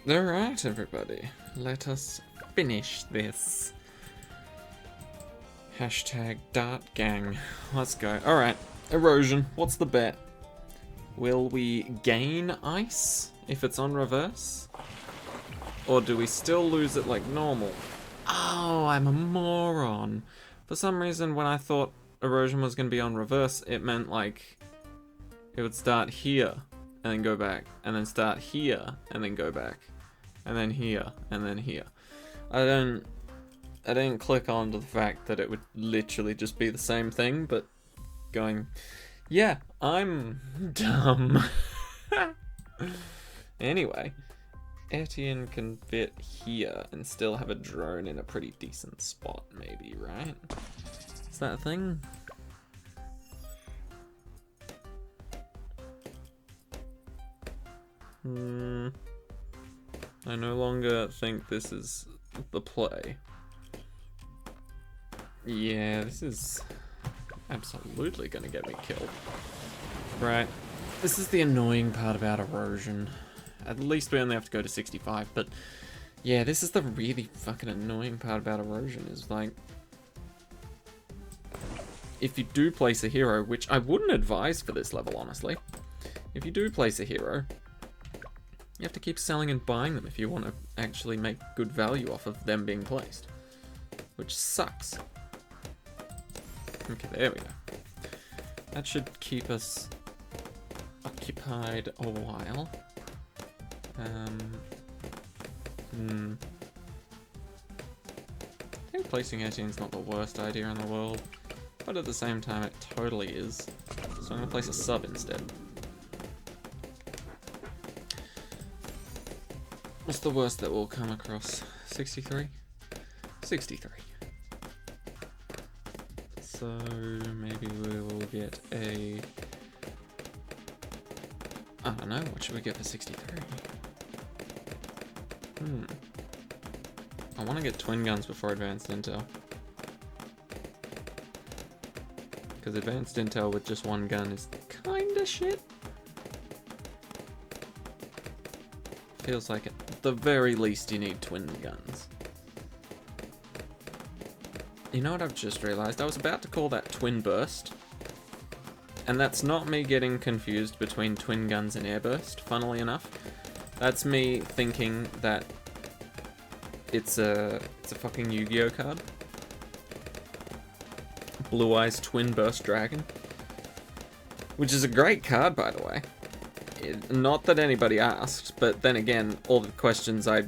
Alright, everybody. Let us finish this. Hashtag Dart Gang. Let's go. Alright, erosion. What's the bet? Will we gain ice if it's on reverse? Or do we still lose it like normal? Oh, I'm a moron. For some reason, when I thought erosion was going to be on reverse, it meant like it would start here and then go back, and then start here and then go back, and then here and then here. I didn't click on to the fact that it would literally just be the same thing, but going, yeah, I'm dumb. Anyway, Etienne can fit here and still have a drone in a pretty decent spot, maybe, right? Is that a thing? I no longer think this is the play. Yeah, this is absolutely gonna get me killed. Right. This is the annoying part about erosion. At least we only have to go to 65, but yeah, this is the really fucking annoying part about erosion, is like, if you do place a hero, which I wouldn't advise for this level, honestly, if you do place a hero, you have to keep selling and buying them if you want to actually make good value off of them being placed, which sucks. Okay, there we go. That should keep us occupied a while. I think placing Etienne's not the worst idea in the world, but at the same time it totally is. So I'm going to place a sub instead. What's the worst that we'll come across? 63? 63. So maybe we will get a... I don't know, what should we get for 63? I want to get twin guns before advanced intel. Because advanced intel with just one gun is kinda shit. Feels like at the very least you need twin guns. You know what I've just realized? I was about to call that twin burst. And that's not me getting confused between twin guns and air burst, funnily enough. That's me thinking that it's a fucking Yu-Gi-Oh card. Blue Eyes Twin Burst Dragon. Which is a great card, by the way. Not that anybody asked, but then again, all the questions I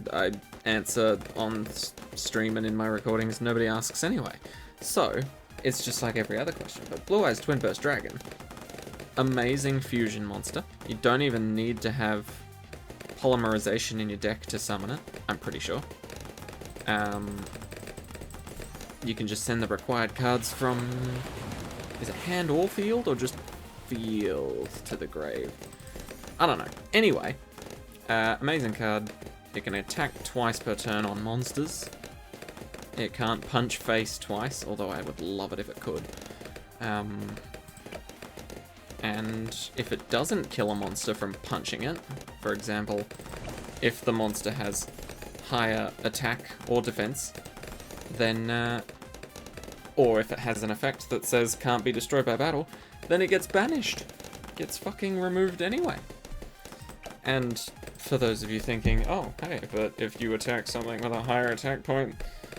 answer on stream and in my recordings, nobody asks anyway. So, it's just like every other question. But Blue Eyes Twin Burst Dragon. Amazing fusion monster. You don't even need to have polymerization in your deck to summon it, I'm pretty sure. You can just send the required cards from... is it hand or field, or just field to the grave? I don't know. Anyway, amazing card. It can attack twice per turn on monsters. It can't punch face twice, although I would love it if it could. And if it doesn't kill a monster from punching it, for example, if the monster has higher attack or defense, then, or if it has an effect that says can't be destroyed by battle, then it gets banished. Gets fucking removed anyway. And for those of you thinking, oh, hey, but if you attack something with a higher attack point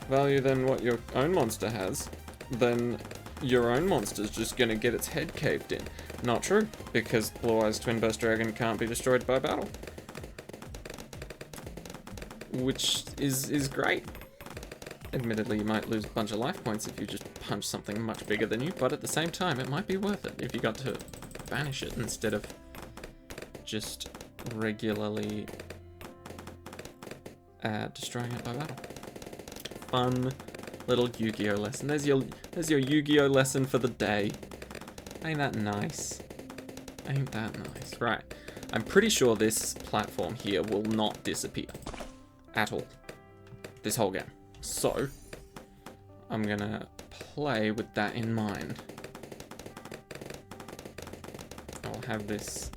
value than what your own monster has, then your own monster's just gonna get its head caved in. Not true, because Blue Eyes Twin Burst Dragon can't be destroyed by battle. Which is great. Admittedly, you might lose a bunch of life points if you just punch something much bigger than you, but at the same time, it might be worth it if you got to banish it instead of just regularly destroying it by battle. Fun little Yu-Gi-Oh lesson. There's your Yu-Gi-Oh lesson for the day. Ain't that nice? Ain't that nice? Right. I'm pretty sure this platform here will not disappear. At all. This whole game. So, I'm gonna play with that in mind. I'll have this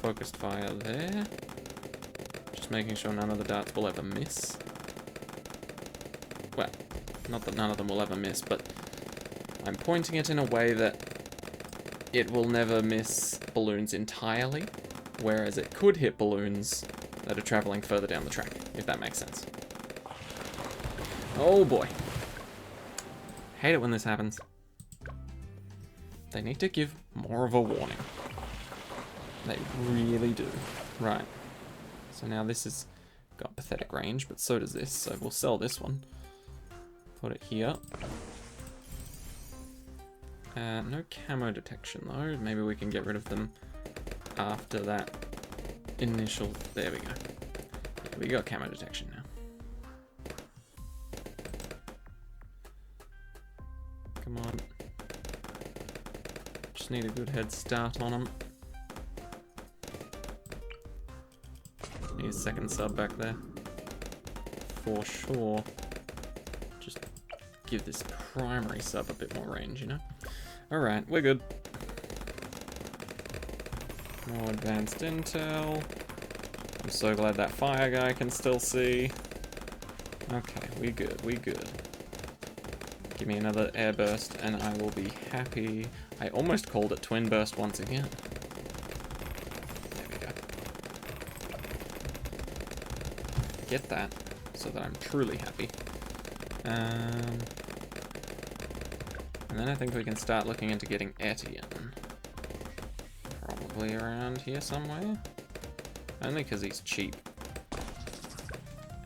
focused fire there. Just Just making sure none of the darts will ever miss. Well, not that none of them will ever miss, but I'm pointing it in a way that it will never miss balloons entirely, whereas it could hit balloons that are traveling further down the track, if that makes sense. Oh boy. Hate it when this happens. They need to give more of a warning. They really do. Right. So now this has got pathetic range, but so does this, so we'll sell this one. Put it here. No camo detection though. Maybe we can get rid of them after that initial... There we go. Yeah, we got camo detection now. Come on. Just need a good head start on them. Need a second sub back there. For sure. Just give this primary sub a bit more range, you know? Alright, we're good. More advanced intel. I'm so glad that fire guy can still see. Okay, we good, we good. Give me another air burst and I will be happy. I almost called it twin burst once again. There we go. Get that so that I'm truly happy. And then I think we can start looking into getting Etienne. Probably around here somewhere. Only because he's cheap.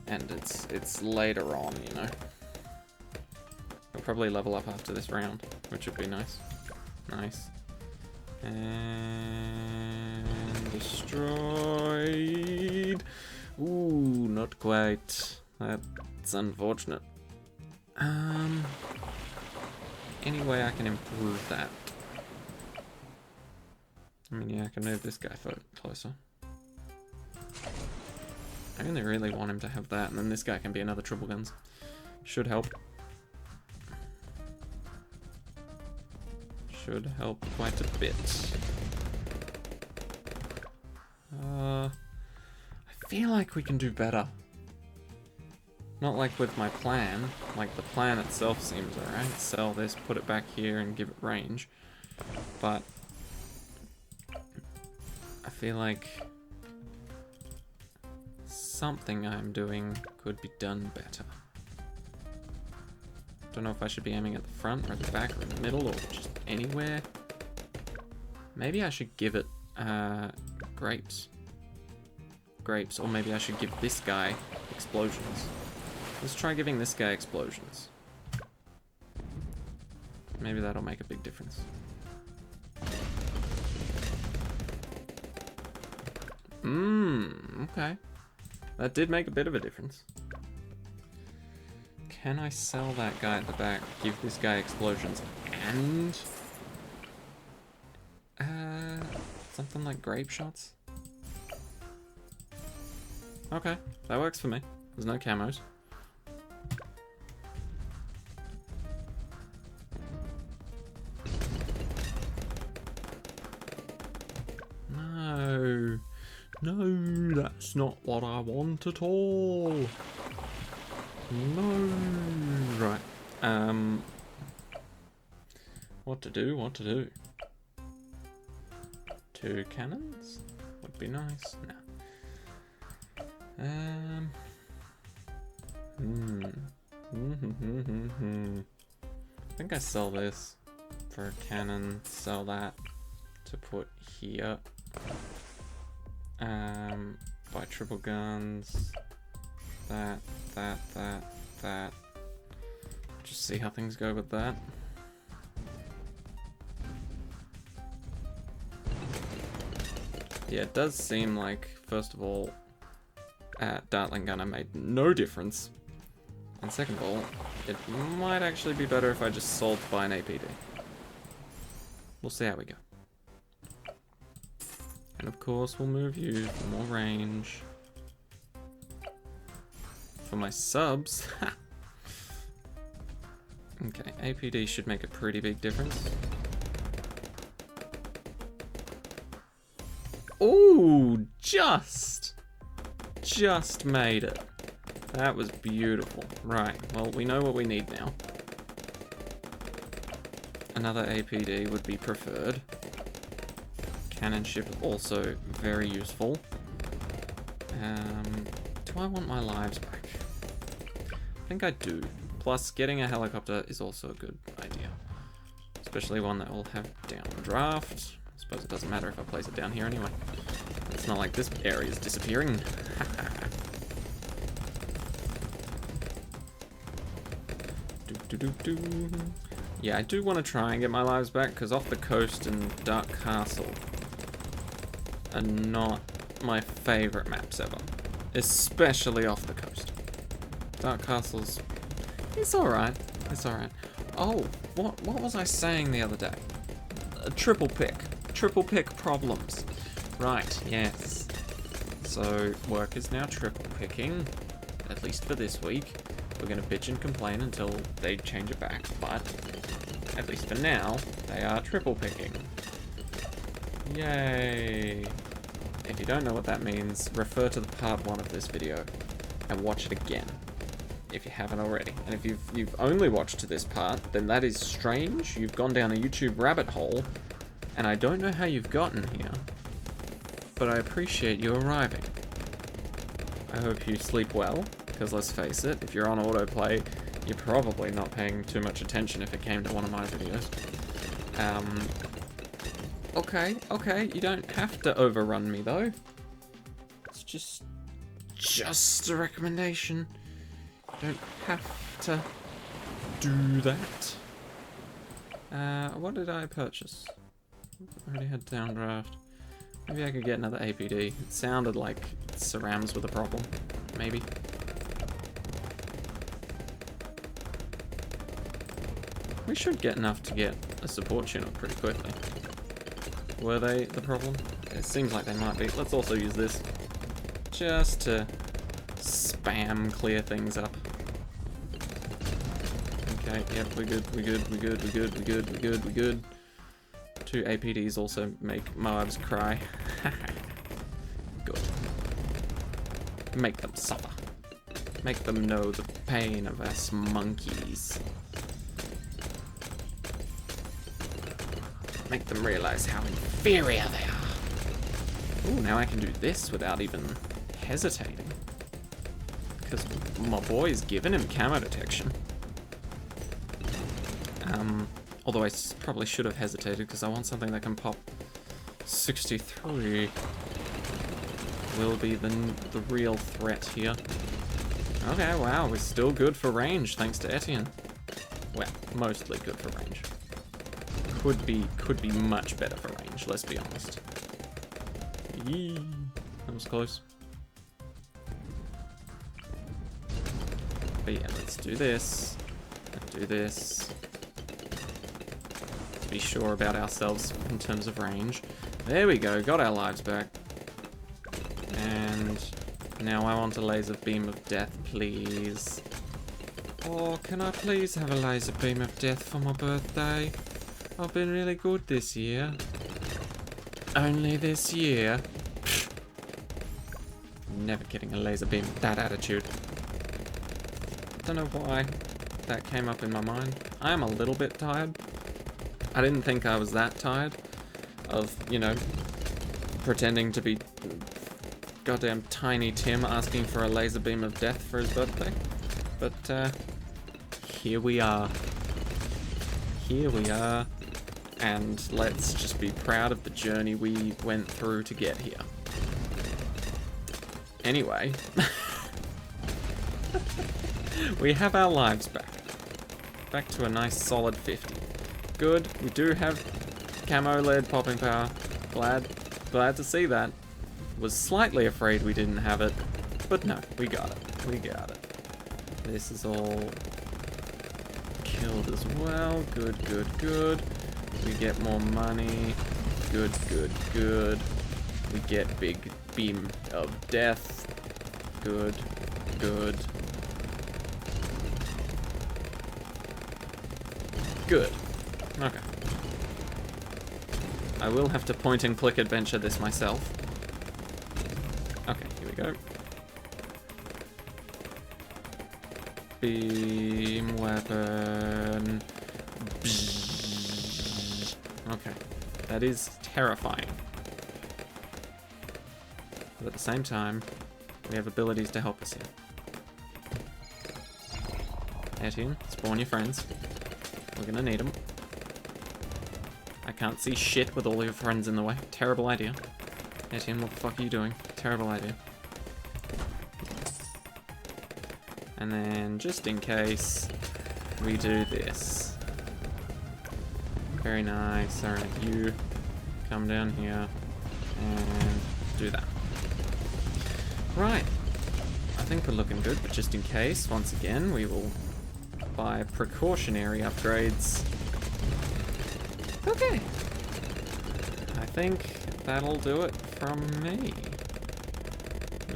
And it's later on, you know. We'll probably level up after this round, which would be nice. Nice. And destroyed. Ooh, not quite. That's unfortunate. Any way I can improve that? I mean, yeah, I can move this guy closer. I only really want him to have that, and then this guy can be another triple guns. Should help. Should help quite a bit. I feel like we can do better. Not like with my plan. Like, the plan itself seems alright. Sell this, put it back here, and give it range. But I feel like something I'm doing could be done better. Don't know if I should be aiming at the front, or the back, or in the middle, or just anywhere. Maybe I should give it grapes. Grapes, or maybe I should give this guy explosions. Let's try giving this guy explosions. Maybe that'll make a big difference. Okay. That did make a bit of a difference. Can I sell that guy at the back, give this guy explosions, and... something like grape shots? Okay, that works for me. There's no camos. No. No, that's not what I want at all. No. Right. What to do? What to do? 2 cannons? Would be nice. No. I think I sell this for a cannon, sell that to put here. Buy triple guns. That. Just see how things go with that. Yeah, it does seem like, first of all, Dartling Gunner made no difference. And second of all, it might actually be better if I just sold to buy an APD. We'll see how we go. And of course, we'll move you for more range. For my subs. Okay, APD should make a pretty big difference. Oh, just just made it. That was beautiful. Right, well, we know what we need now. Another APD would be preferred. Cannon ship also very useful. Do I want my lives back? I think I do. Plus, getting a helicopter is also a good idea. Especially one that will have downdraft. I suppose it doesn't matter if I place it down here anyway. It's not like this area is disappearing. Yeah, I do want to try and get my lives back, because off the coast and Dark Castle are not my favourite maps ever. Especially off the coast. Dark Castle's... it's alright. It's alright. Oh, what was I saying the other day? A triple pick. Triple pick problems. Right, yes. So, work is now triple picking. At least for this week. We're going to bitch and complain until they change it back. But, at least for now, they are triple picking. Yay. If you don't know what that means, refer to the part 1 of this video and watch it again, if you haven't already. And if you've only watched to this part, then that is strange. You've gone down a YouTube rabbit hole, and I don't know how you've gotten here, but I appreciate you arriving. I hope you sleep well, because let's face it, if you're on autoplay, you're probably not paying too much attention if it came to one of my videos. Okay, you don't have to overrun me though. It's just a recommendation. You don't have to do that. What did I purchase? I already had downdraft. Maybe I could get another APD. It sounded like Cerams were the problem. Maybe. We should get enough to get a support tune-up pretty quickly. Were they the problem? It seems like they might be. Let's also use this just to spam clear things up. Okay, yep, we're good. 2 APDs also make Moabs cry. Good. Make them suffer. Make them know the pain of us monkeys. Make them realize how inferior they are. Ooh, now I can do this without even hesitating. Because my boy's given him camo detection. Although I probably should have hesitated because I want something that can pop 63. Will be the real threat here. Okay, wow, we're still good for range thanks to Etienne. Well, mostly good for range. Could be much better for range, let's be honest. Yee, that was close. But yeah, let's do this. And do this. To be sure about ourselves in terms of range. There we go, got our lives back. And now I want a laser beam of death, please. Oh, can I please have a laser beam of death for my birthday? I've been really good this year. Only this year? Never getting a laser beam with that attitude. Don't know why that came up in my mind. I am a little bit tired. I didn't think I was that tired of, you know, pretending to be goddamn Tiny Tim asking for a laser beam of death for his birthday. But, here we are. Here we are. And let's just be proud of the journey we went through to get here. Anyway. We have our lives back. Back to a nice solid 50. Good. We do have camo lead popping power. Glad to see that. Was slightly afraid we didn't have it. But no, we got it. We got it. This is all killed as well. Good. We get more money. Good. We get big beam of death. Good. Okay. I will have to point and click adventure this myself. Okay, here we go. beam weapon. Okay, that is terrifying. But at the same time, we have abilities to help us here. Etienne, spawn your friends. We're gonna need them. I can't see shit with all your friends in the way. Terrible idea. Etienne, what the fuck are you doing? Terrible idea. And then, just in case, we do this. Very nice. Alright, you come down here and do that. Right. I think we're looking good, but just in case, once again, we will buy precautionary upgrades. Okay. I think that'll do it from me.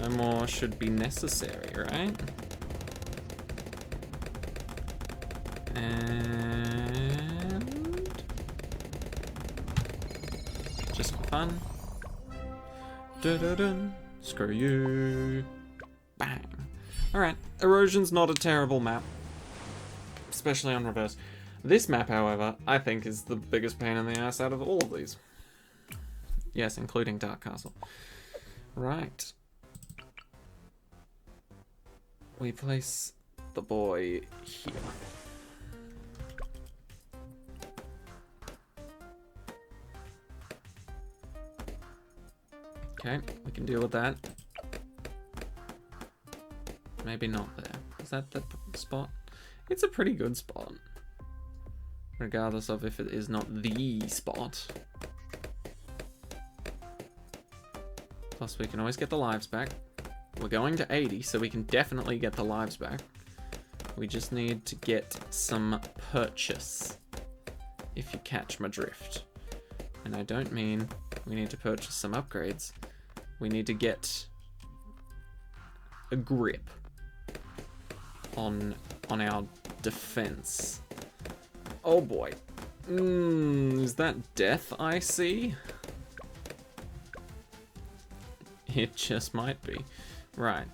No more should be necessary, right? And just for fun. Dun-dun-dun. Screw you. Bang. Alright, Erosion's not a terrible map. Especially on reverse. This map, however, I think is the biggest pain in the ass out of all of these. Yes, including Dark Castle. Right. We place the boy here. Okay, we can deal with that. Maybe not there. Is that the spot? It's a pretty good spot. Regardless of if it is not the spot. Plus we can always get the lives back. We're going to 80, so we can definitely get the lives back. We just need to get some purchase. If you catch my drift. And I don't mean we need to purchase some upgrades. We need to get a grip on our defense. Oh boy. Is that death I see? It just might be. Right.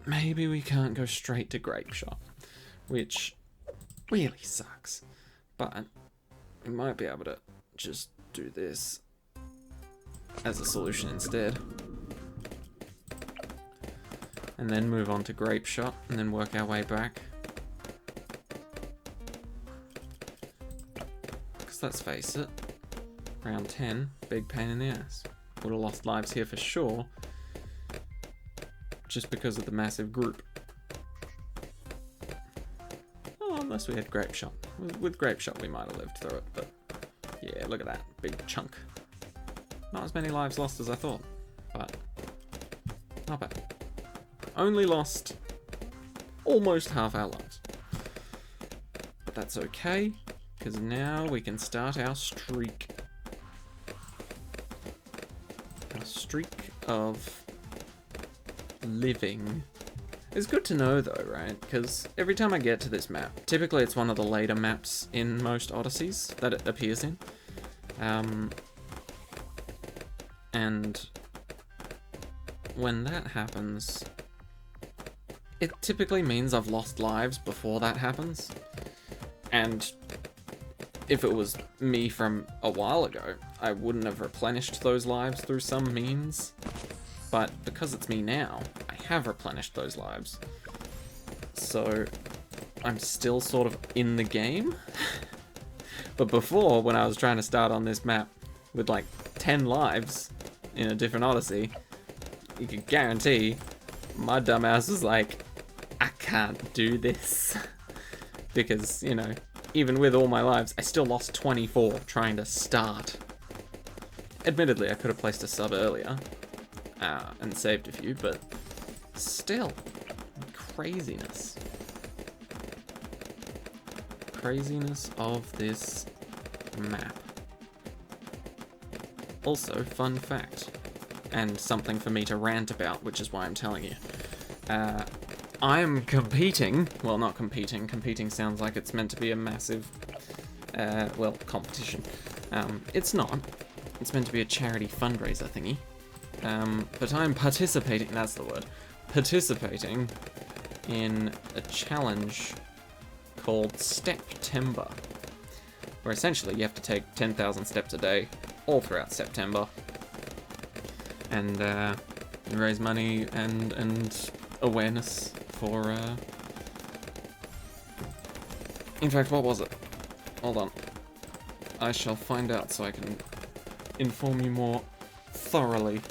Maybe we can't go straight to Grape Shot, which really sucks. But we might be able to just do this as a solution instead. And then move on to Grape Shot, and then work our way back. Because let's face it, round 10, big pain in the ass. Would have lost lives here for sure, just because of the massive group. Oh, unless we had Grape Shot. With Grape Shot we might have lived through it, but yeah, look at that, big chunk. Not as many lives lost as I thought, but not bad. Only lost almost half our lives. But that's okay, because now we can start our streak. Our streak of living. It's good to know though, right? Because every time I get to this map, typically it's one of the later maps in most Odysseys that it appears in. And when that happens, it typically means I've lost lives before that happens. And if it was me from a while ago, I wouldn't have replenished those lives through some means. But because it's me now, I have replenished those lives. So I'm still sort of in the game. But before, when I was trying to start on this map with like 10 lives in a different Odyssey, you could guarantee my dumbass was like, I can't do this. Because, you know, even with all my lives, I still lost 24 trying to start. Admittedly, I could have placed a sub earlier and saved a few, but still, craziness. Craziness of this map. Also, fun fact, and something for me to rant about, which is why I'm telling you. I'm competing, well, not competing, competing sounds like it's meant to be a massive, well, competition. It's not. It's meant to be a charity fundraiser thingy. But I'm participating, that's the word. participating in a challenge called September, where essentially you have to take 10,000 steps a day all throughout September, and raise money and awareness for. In fact, what was it? Hold on. I shall find out so I can inform you more thoroughly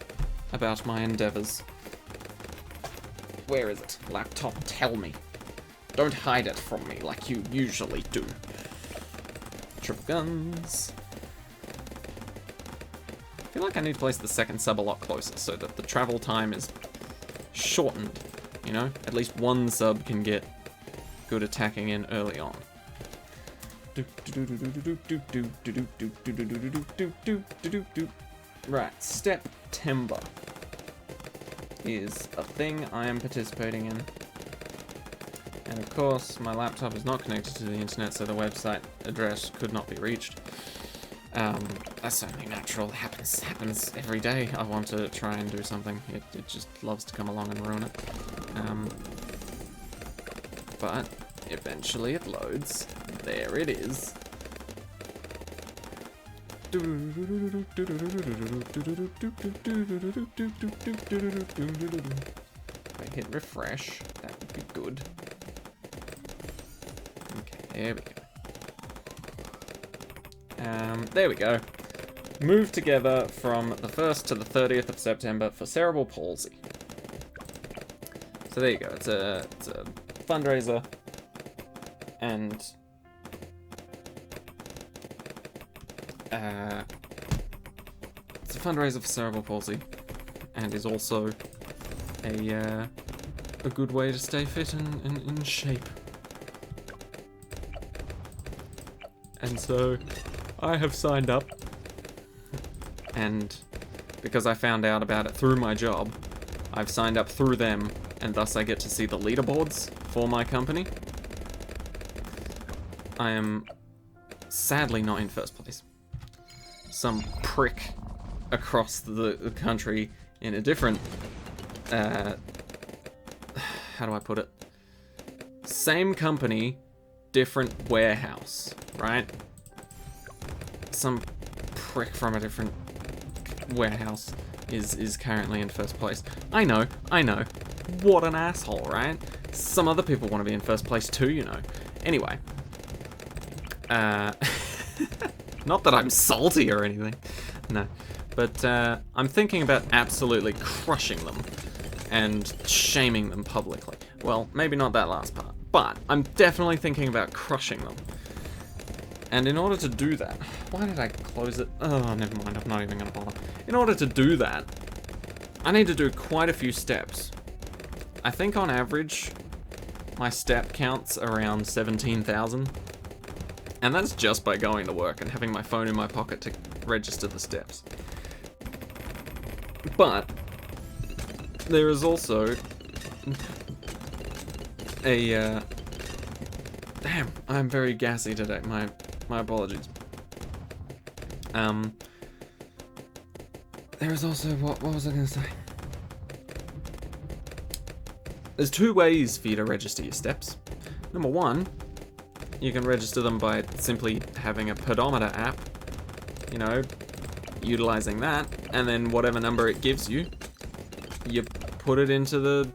about my endeavors. Where is it? Laptop, tell me. Don't hide it from me like you usually do. Triple guns. I feel like I need to place the second sub a lot closer so that the travel time is shortened. You know? At least one sub can get good attacking in early on. Right, September is a thing I am participating in. And of course, my laptop is not connected to the internet, so the website address could not be reached. That's only natural. It happens every day. I want to try and do something. It just loves to come along and ruin it. But eventually it loads. There it is. If I hit refresh, that would be good. Okay, there we go. There we go. Move together from the 1st to the 30th of September for cerebral palsy. So there you go. It's a fundraiser, and it's a fundraiser for cerebral palsy, and is also a good way to stay fit and in shape. And so I have signed up, and because I found out about it through my job, I've signed up through them, and thus I get to see the leaderboards for my company. I am sadly not in first place. Some prick across the country in a different, how do I put it? Same company, different warehouse, right? Some prick from a different warehouse is currently in first place. I know. What an asshole, right? Some other people want to be in first place too, you know. Anyway. Not that I'm salty or anything. No. But I'm thinking about absolutely crushing them and shaming them publicly. Well, maybe not that last part, but I'm definitely thinking about crushing them. And in order to do that, why did I close it? Oh, never mind, I'm not even gonna bother. In order to do that, I need to do quite a few steps. I think on average, my step count's around 17,000. And that's just by going to work and having my phone in my pocket to register the steps. But there is also a damn, I'm very gassy today. My apologies. There is also what was I gonna say? There's two ways for you to register your steps. Number one, you can register them by simply having a pedometer app, you know, utilizing that, and then whatever number it gives you, you put it into the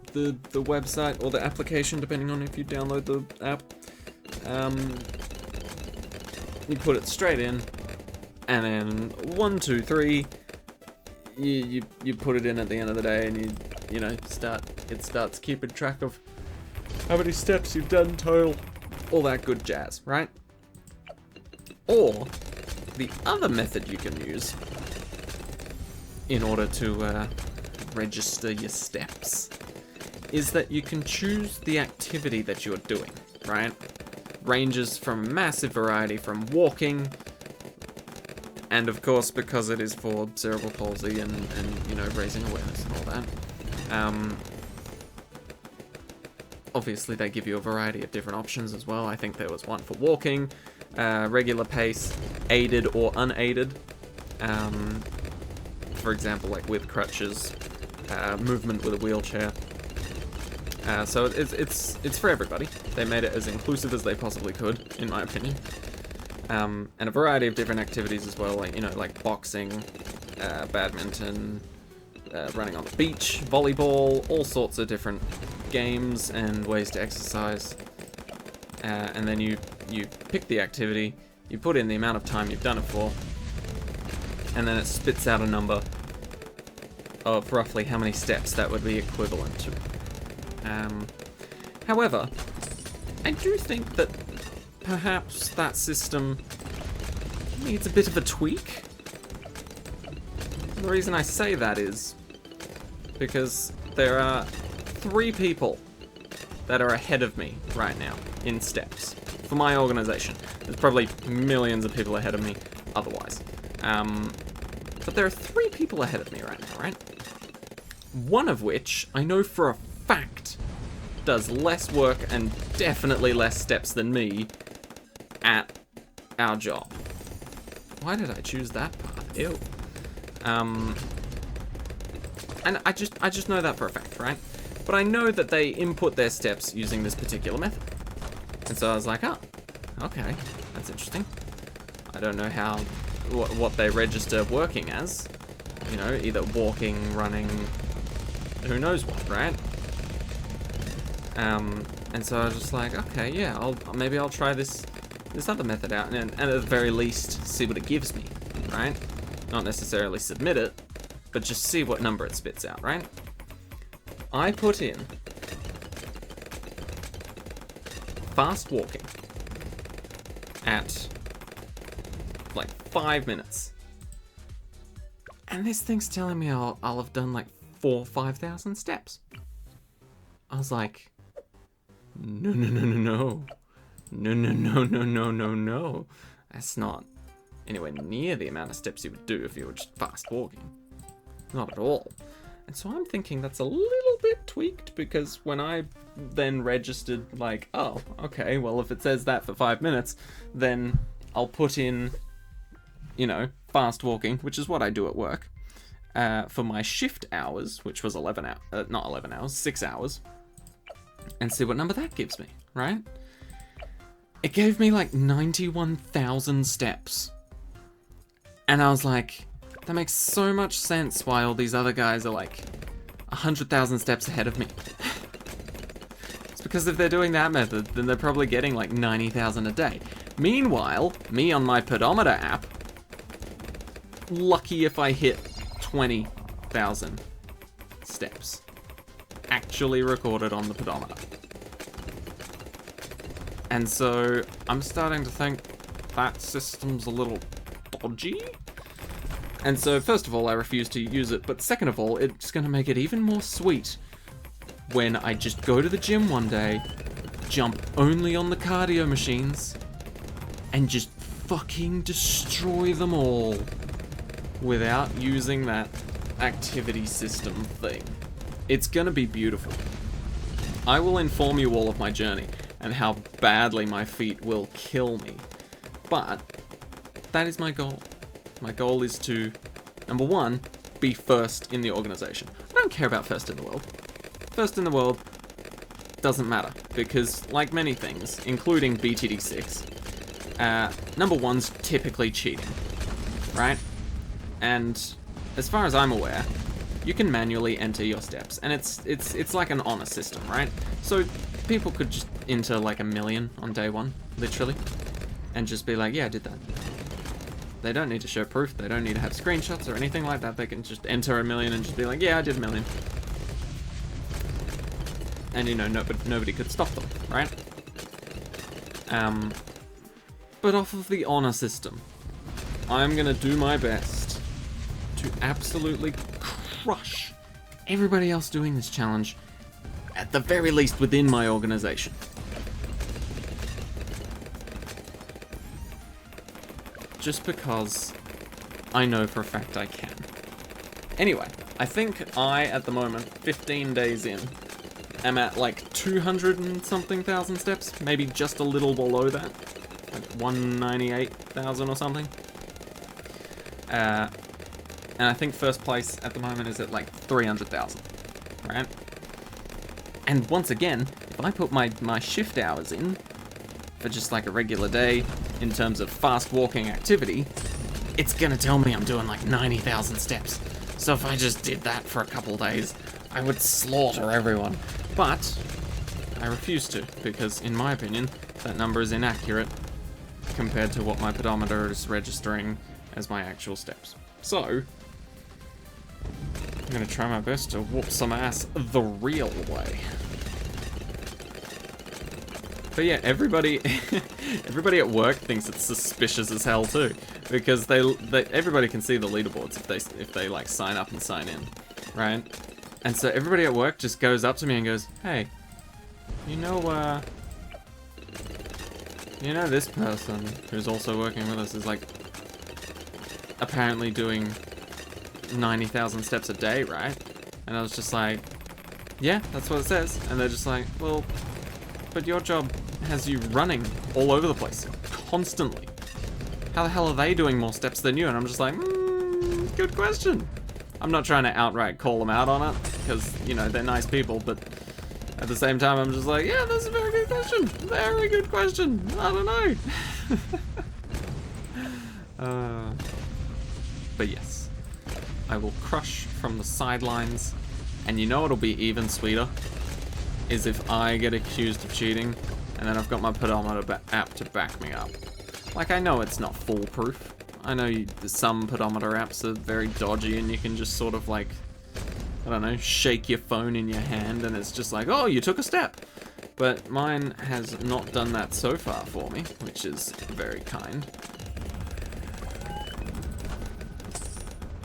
website or the application, depending on if you download the app. You put it straight in, and then 1, 2, 3, you put it in at the end of the day, and you know it starts keeping track of how many steps you've done total. All that good jazz, right? Or the other method you can use in order to register your steps is that you can choose the activity that you're doing, right? Ranges from a massive variety from walking, and of course, because it is for cerebral palsy and you know, raising awareness and all that, obviously, they give you a variety of different options as well. I think there was one for walking, regular pace, aided or unaided. For example, like with crutches, movement with a wheelchair. So it's for everybody. They made it as inclusive as they possibly could, in my opinion. And a variety of different activities as well, like, you know, like boxing, badminton, running on the beach, volleyball, all sorts of different games and ways to exercise. And then you pick the activity, you put in the amount of time you've done it for, and then it spits out a number of roughly how many steps that would be equivalent to. However, I do think that perhaps that system needs a bit of a tweak. The reason I say that is because there are 3 people that are ahead of me right now in steps for my organization. There's probably millions of people ahead of me otherwise. But there are 3 people ahead of me right now, right? One of which I know for a fact does less work and definitely less steps than me at our job. Why did I choose that path? Ew. And I just know that for a fact, right? But I know that they input their steps using this particular method. And so I was like, oh, okay, that's interesting. I don't know how, what they register working as. You know, either walking, running, who knows what, right? And so I was just like, okay, yeah, maybe I'll try this other method out, and at the very least, see what it gives me, right? Not necessarily submit it, but just see what number it spits out, right? I put in fast walking at like 5 minutes, and this thing's telling me I'll have done like 4,000 or 5,000 steps. I was like, no. That's not anywhere near the amount of steps you would do if you were just fast walking. Not at all. And so I'm thinking that's a little bit tweaked, because when I then registered, like, oh, okay, well, if it says that for 5 minutes, then I'll put in, you know, fast walking, which is what I do at work, for my shift hours, which was 6 hours, and see what number that gives me, right? It gave me like 91,000 steps. And I was like, that makes so much sense why all these other guys are like 100,000 steps ahead of me. It's because if they're doing that method, then they're probably getting like 90,000 a day. Meanwhile, me on my pedometer app, lucky if I hit 20,000 steps. Actually recorded on the pedometer. And so I'm starting to think that system's a little dodgy. And so first of all, I refuse to use it, but second of all, it's going to make it even more sweet when I just go to the gym one day, jump only on the cardio machines, and just fucking destroy them all without using that activity system thing. It's gonna be beautiful. I will inform you all of my journey and how badly my feet will kill me. But that is my goal. My goal is to, number 1, be first in the organization. I don't care about first in the world. First in the world doesn't matter, because like many things, including BTD6, number 1's typically cheating, right? And as far as I'm aware, you can manually enter your steps, and it's like an honor system, right? So people could just enter like 1 million on day 1, literally, and just be like, yeah, I did that. They don't need to show proof, they don't need to have screenshots or anything like that, they can just enter 1 million and just be like, yeah, I did 1 million. And you know, nobody could stop them, right? But off of the honor system, I'm gonna do my best to absolutely crush everybody else doing this challenge, at the very least within my organization. Just because I know for a fact I can. Anyway, I think I, at the moment, 15 days in, am at like 200 and something thousand steps, maybe just a little below that, like 198,000 or something. And I think first place at the moment is at like 300,000, right? And once again, if I put my shift hours in for just like a regular day in terms of fast walking activity, it's gonna tell me I'm doing like 90,000 steps. So if I just did that for a couple of days, I would slaughter everyone. But I refuse to, because in my opinion, that number is inaccurate compared to what my pedometer is registering as my actual steps. So, I'm gonna try my best to whoop some ass the real way. But yeah, everybody at work thinks it's suspicious as hell too, because everybody can see the leaderboards if they like sign up and sign in, right? And so everybody at work just goes up to me and goes, "Hey, you know this person who's also working with us is like apparently doing 90,000 steps a day, right?" And I was just like, "Yeah, that's what it says." And they're just like, "Well, but your job has you running all over the place, constantly. How the hell are they doing more steps than you?" And I'm just like, good question. I'm not trying to outright call them out on it, because, you know, they're nice people, but at the same time, I'm just like, yeah, that's a very good question. Very good question. I don't know. But yes, I will crush from the sidelines, and you know what'll be even sweeter? Is if I get accused of cheating, and then I've got my pedometer app to back me up. Like, I know it's not foolproof. I know some pedometer apps are very dodgy, and you can just sort of like, I don't know, shake your phone in your hand, and it's just like, oh, you took a step. But mine has not done that so far for me, which is very kind.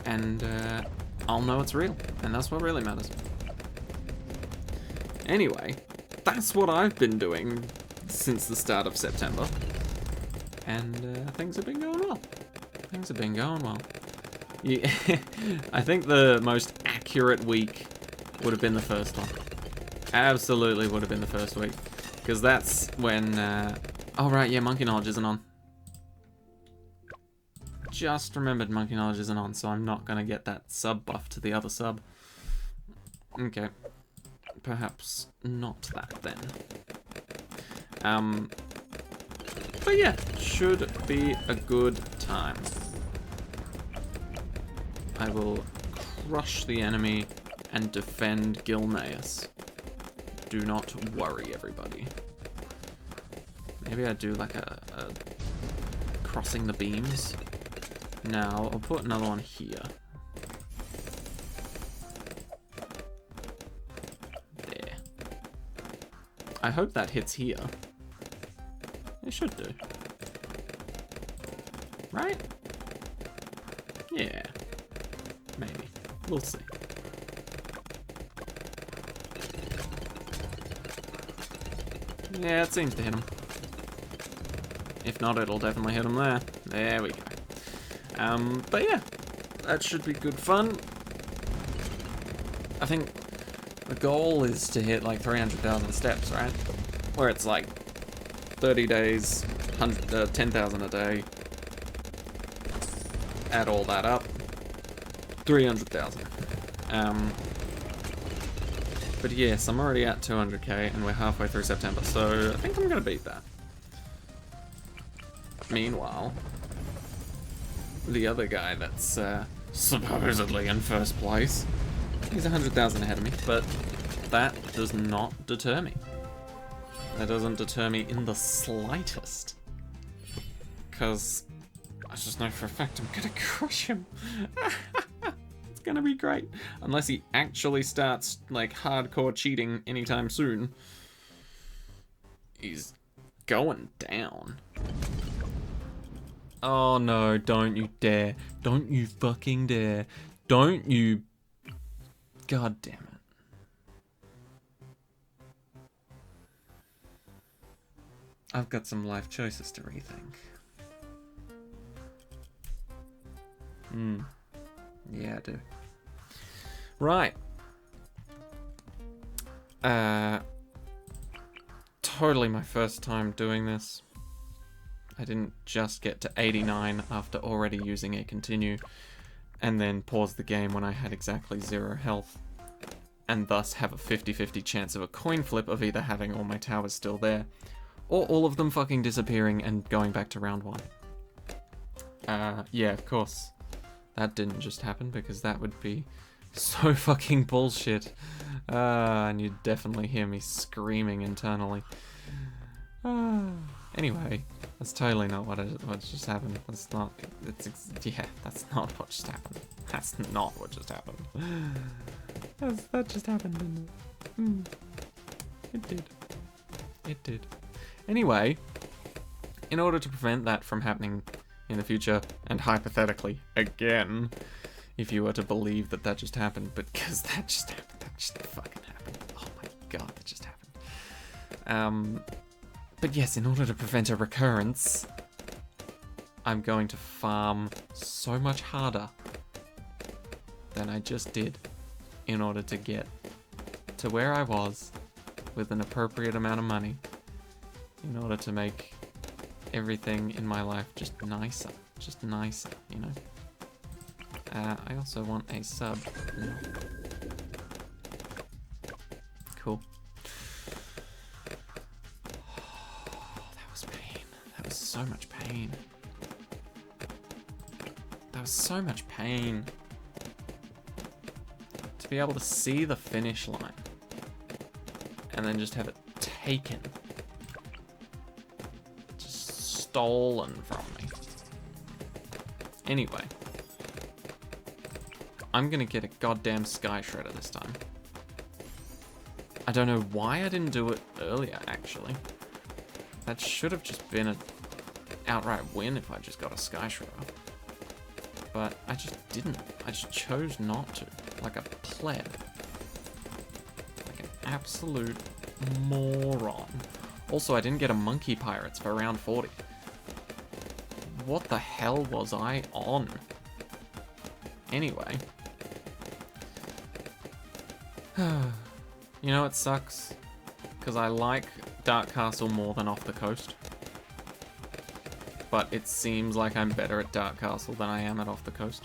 And I'll know it's real, and that's what really matters. Anyway, that's what I've been doing since the start of September. And things have been going well. Things have been going well. Yeah, I think the most accurate week would have been the first one. Absolutely would have been the first week. Because that's when... oh, right, yeah, Monkey Knowledge isn't on. Just remembered Monkey Knowledge isn't on, so I'm not going to get that sub buff to the other sub. Okay. Perhaps not that then. But yeah, should be a good time. I will crush the enemy and defend Gilneas. Do not worry, everybody. Maybe I do like a crossing the beams. Now, I'll put another one here. There. I hope that hits here. It should do. Right? Yeah. Maybe. We'll see. Yeah, it seems to hit him. If not, it'll definitely hit him there. There we go. But yeah, that should be good fun. I think the goal is to hit like 300,000 steps, right? Where it's like 30 days, 10,000 a day. Add all that up. 300,000. But yes, I'm already at 200k and we're halfway through September, so I think I'm gonna beat that. Meanwhile, the other guy that's supposedly in first place, he's 100,000 ahead of me, but that does not deter me. That doesn't deter me in the slightest. Because I just know for a fact I'm gonna crush him. It's gonna be great. Unless he actually starts like hardcore cheating anytime soon. He's going down. Oh no, don't you dare. Don't you fucking dare. Don't you... God damn it. I've got some life choices to rethink. Yeah, I do. Right. Totally my first time doing this. I didn't just get to 89 after already using a continue, and then pause the game when I had exactly 0 health. and thus have a 50-50 chance of a coin flip of either having all my towers still there, or all of them fucking disappearing and going back to round 1. Yeah, of course. That didn't just happen, because that would be so fucking bullshit. And you'd definitely hear me screaming internally. Anyway, that's totally not what just happened. That's not, yeah, that's not what just happened. That's not what just happened. That just happened, didn't it? It did. It did. Anyway, in order to prevent that from happening in the future, and hypothetically, again, if you were to believe that that just happened, because that just happened, that just fucking happened. Oh my god, that just happened. But yes, in order to prevent a recurrence, I'm going to farm so much harder than I just did in order to get to where I was with an appropriate amount of money in order to make everything in my life just nicer, you know? I also want a sub. No. Cool. That was pain. That was so much pain. That was so much pain. To be able to see the finish line and then just have it taken. Just stolen from me. Anyway. I'm gonna get a goddamn Sky Shredder this time. I don't know why I didn't do it earlier, actually. That should have just been an outright win if I just got a Sky Shredder. But I just didn't. I just chose not to. Like a pleb. Like an absolute moron. Also, I didn't get a Monkey Pirates for round 40. What the hell was I on? Anyway. You know it sucks? Because I like Dark Castle more than Off the Coast. But it seems like I'm better at Dark Castle than I am at Off the Coast.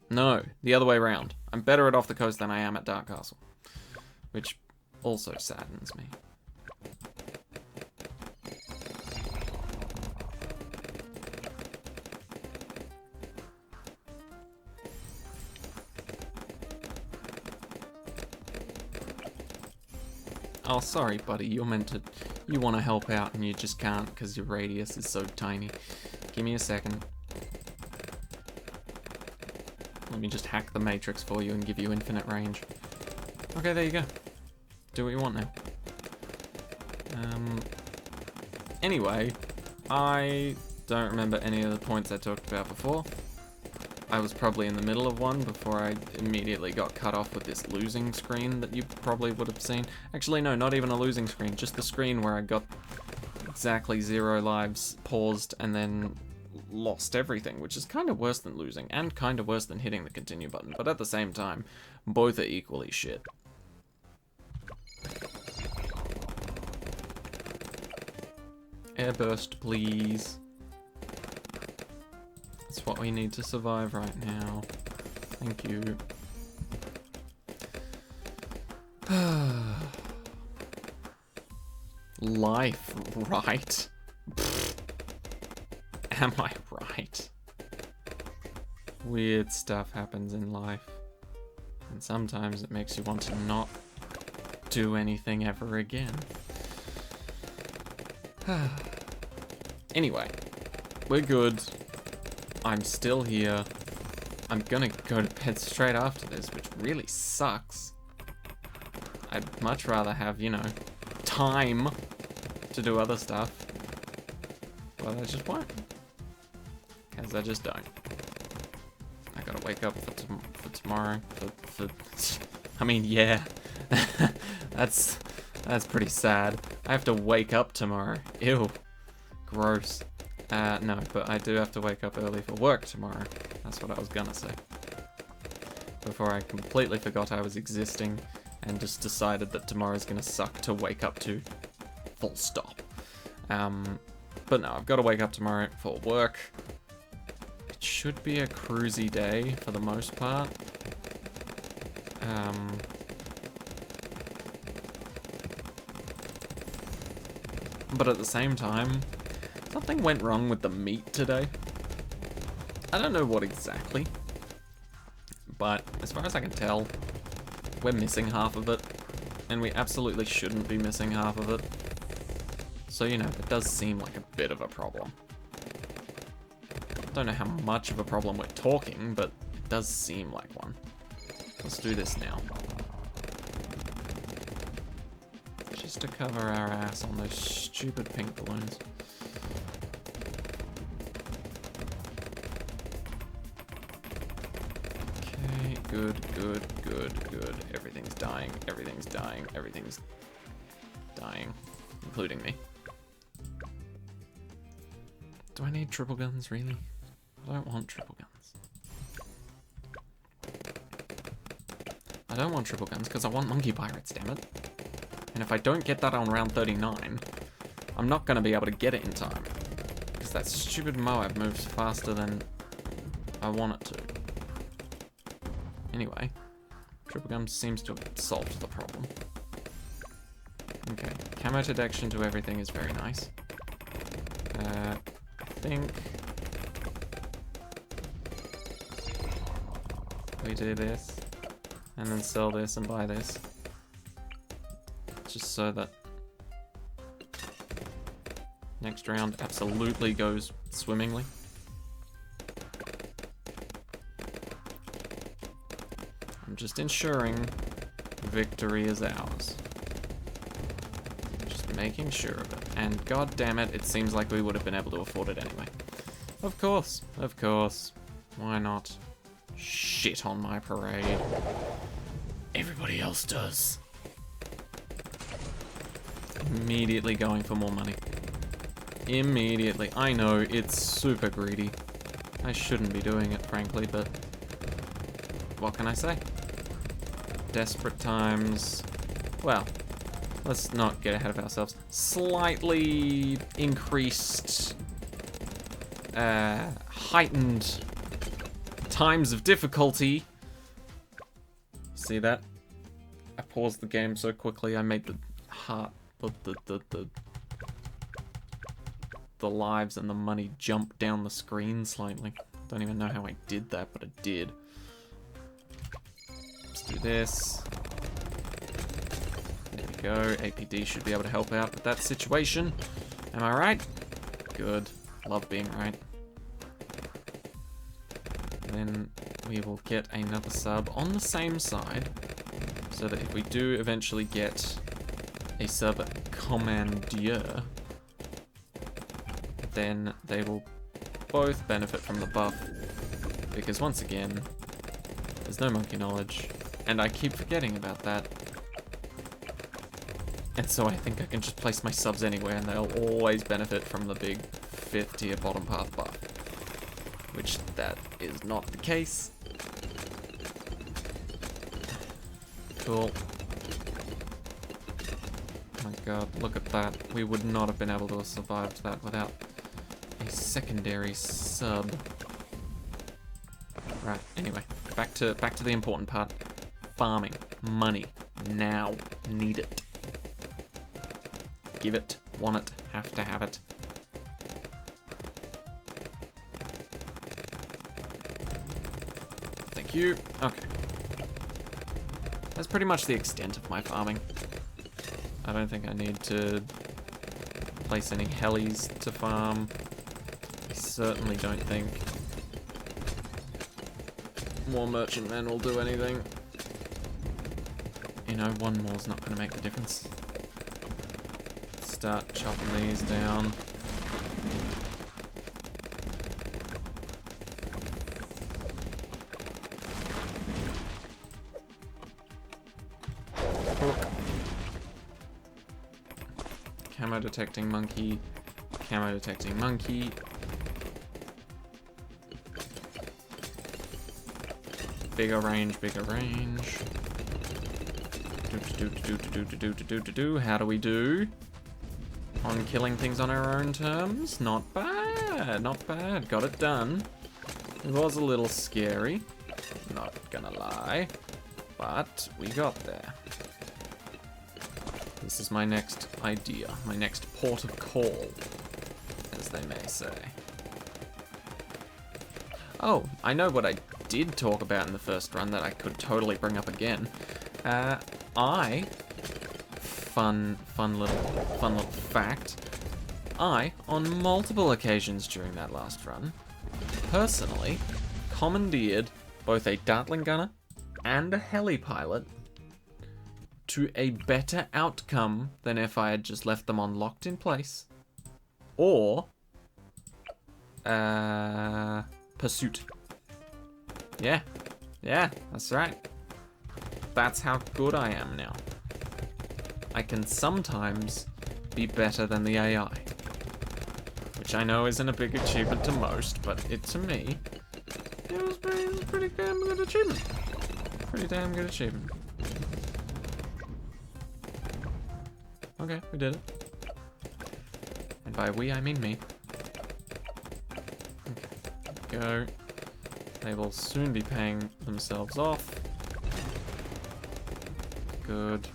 No, the other way around. I'm better at Off the Coast than I am at Dark Castle. Which also saddens me. Oh, sorry, buddy. You're meant to... You want to help out and you just can't because your radius is so tiny. Give me a second. Let me just hack the matrix for you and give you infinite range. Okay, there you go. Do what you want now. Anyway, I don't remember any of the points I talked about before. I was probably in the middle of one before I immediately got cut off with this losing screen that you probably would have seen. Actually, no, not even a losing screen, just the screen where I got exactly 0 lives, paused, and then lost everything, which is kind of worse than losing, and kind of worse than hitting the continue button, but at the same time, both are equally shit. Airburst, please. That's what we need to survive right now. Thank you. Life, right? Am I right? Weird stuff happens in life. And sometimes it makes you want to not do anything ever again. Anyway, we're good. I'm still here. I'm gonna go to bed straight after this, which really sucks. I'd much rather have, you know, time to do other stuff. But I just won't. Because I just don't. I gotta wake up for tomorrow. I mean, yeah. That's pretty sad. I have to wake up tomorrow. Ew. Gross. No, but I do have to wake up early for work tomorrow. That's what I was gonna say. Before I completely forgot I was existing and just decided that tomorrow's gonna suck to wake up to. Full stop. But no, I've got to wake up tomorrow for work. It should be a cruisy day for the most part. But at the same time, something went wrong with the meat today. I don't know what exactly, but as far as I can tell, we're missing half of it, and we absolutely shouldn't be missing half of it. So, you know, it does seem like a bit of a problem. Don't know how much of a problem we're talking, but it does seem like one. Let's do this now. Just to cover our ass on those stupid pink balloons. Okay, good, good, good, good. Everything's dying, everything's dying, everything's dying, including me. Do I need triple guns, really? I don't want triple guns. I don't want triple guns because I want monkey pirates, damn it. And if I don't get that on round 39, I'm not going to be able to get it in time. Because that stupid Moab moves faster than I want it to. Anyway, triple gun seems to have solved the problem. Okay, camo detection to everything is very nice. I think we do this, and then sell this and buy this. Just so that next round absolutely goes swimmingly. I'm just ensuring victory is ours. Just making sure of it. And god damn it, it seems like we would have been able to afford it anyway. Of course, of course. Why not? Shit on my parade. Everybody else does. Immediately going for more money. Immediately. I know, it's super greedy. I shouldn't be doing it, frankly, but what can I say? Desperate times. Well, let's not get ahead of ourselves. Slightly increased, heightened times of difficulty. See that? I paused the game so quickly I made the heart, the lives and the money jump down the screen slightly. Don't even know how I did that, but I did. Let's do this. There we go. APD should be able to help out with that situation. Am I right? Good. Love being right. Then we will get another sub on the same side, so that if we do eventually get a sub commandier, then they will both benefit from the buff, because once again, there's no monkey knowledge, and I keep forgetting about that. And so I think I can just place my subs anywhere and they'll always benefit from the big 5th tier bottom path buff. Which that is not the case. Cool. Oh my god, look at that. We would not have been able to have survived that without a secondary sub. Right, anyway, back to the important part. Farming. Money. Now. Need it. Give it. Want it. Have to have it. Thank you. Okay. That's pretty much the extent of my farming. I don't think I need to place any helis to farm. I certainly don't think more merchantmen will do anything. You know, one more's not going to make the difference. Start chopping these down. Camo detecting monkey. Camo detecting monkey. Bigger range, bigger range. How do we do? On killing things on our own terms? Not bad, not bad. Got it done. It was a little scary. Not gonna lie. But we got there. This is my next idea, my next port of call, as they may say. Oh, I know what I did talk about in the first run that I could totally bring up again. Fun little fact. On multiple occasions during that last run, personally commandeered both a Dartling gunner and a heli pilot to a better outcome than if I had just left them on locked in place or pursuit. Yeah, that's right. That's how good I am now. I can sometimes be better than the AI. Which I know isn't a big achievement to most, but to me, it was pretty damn good achievement. Pretty damn good achievement. Okay, we did it. And by we, I mean me. Okay, go. They will soon be paying themselves off. Good.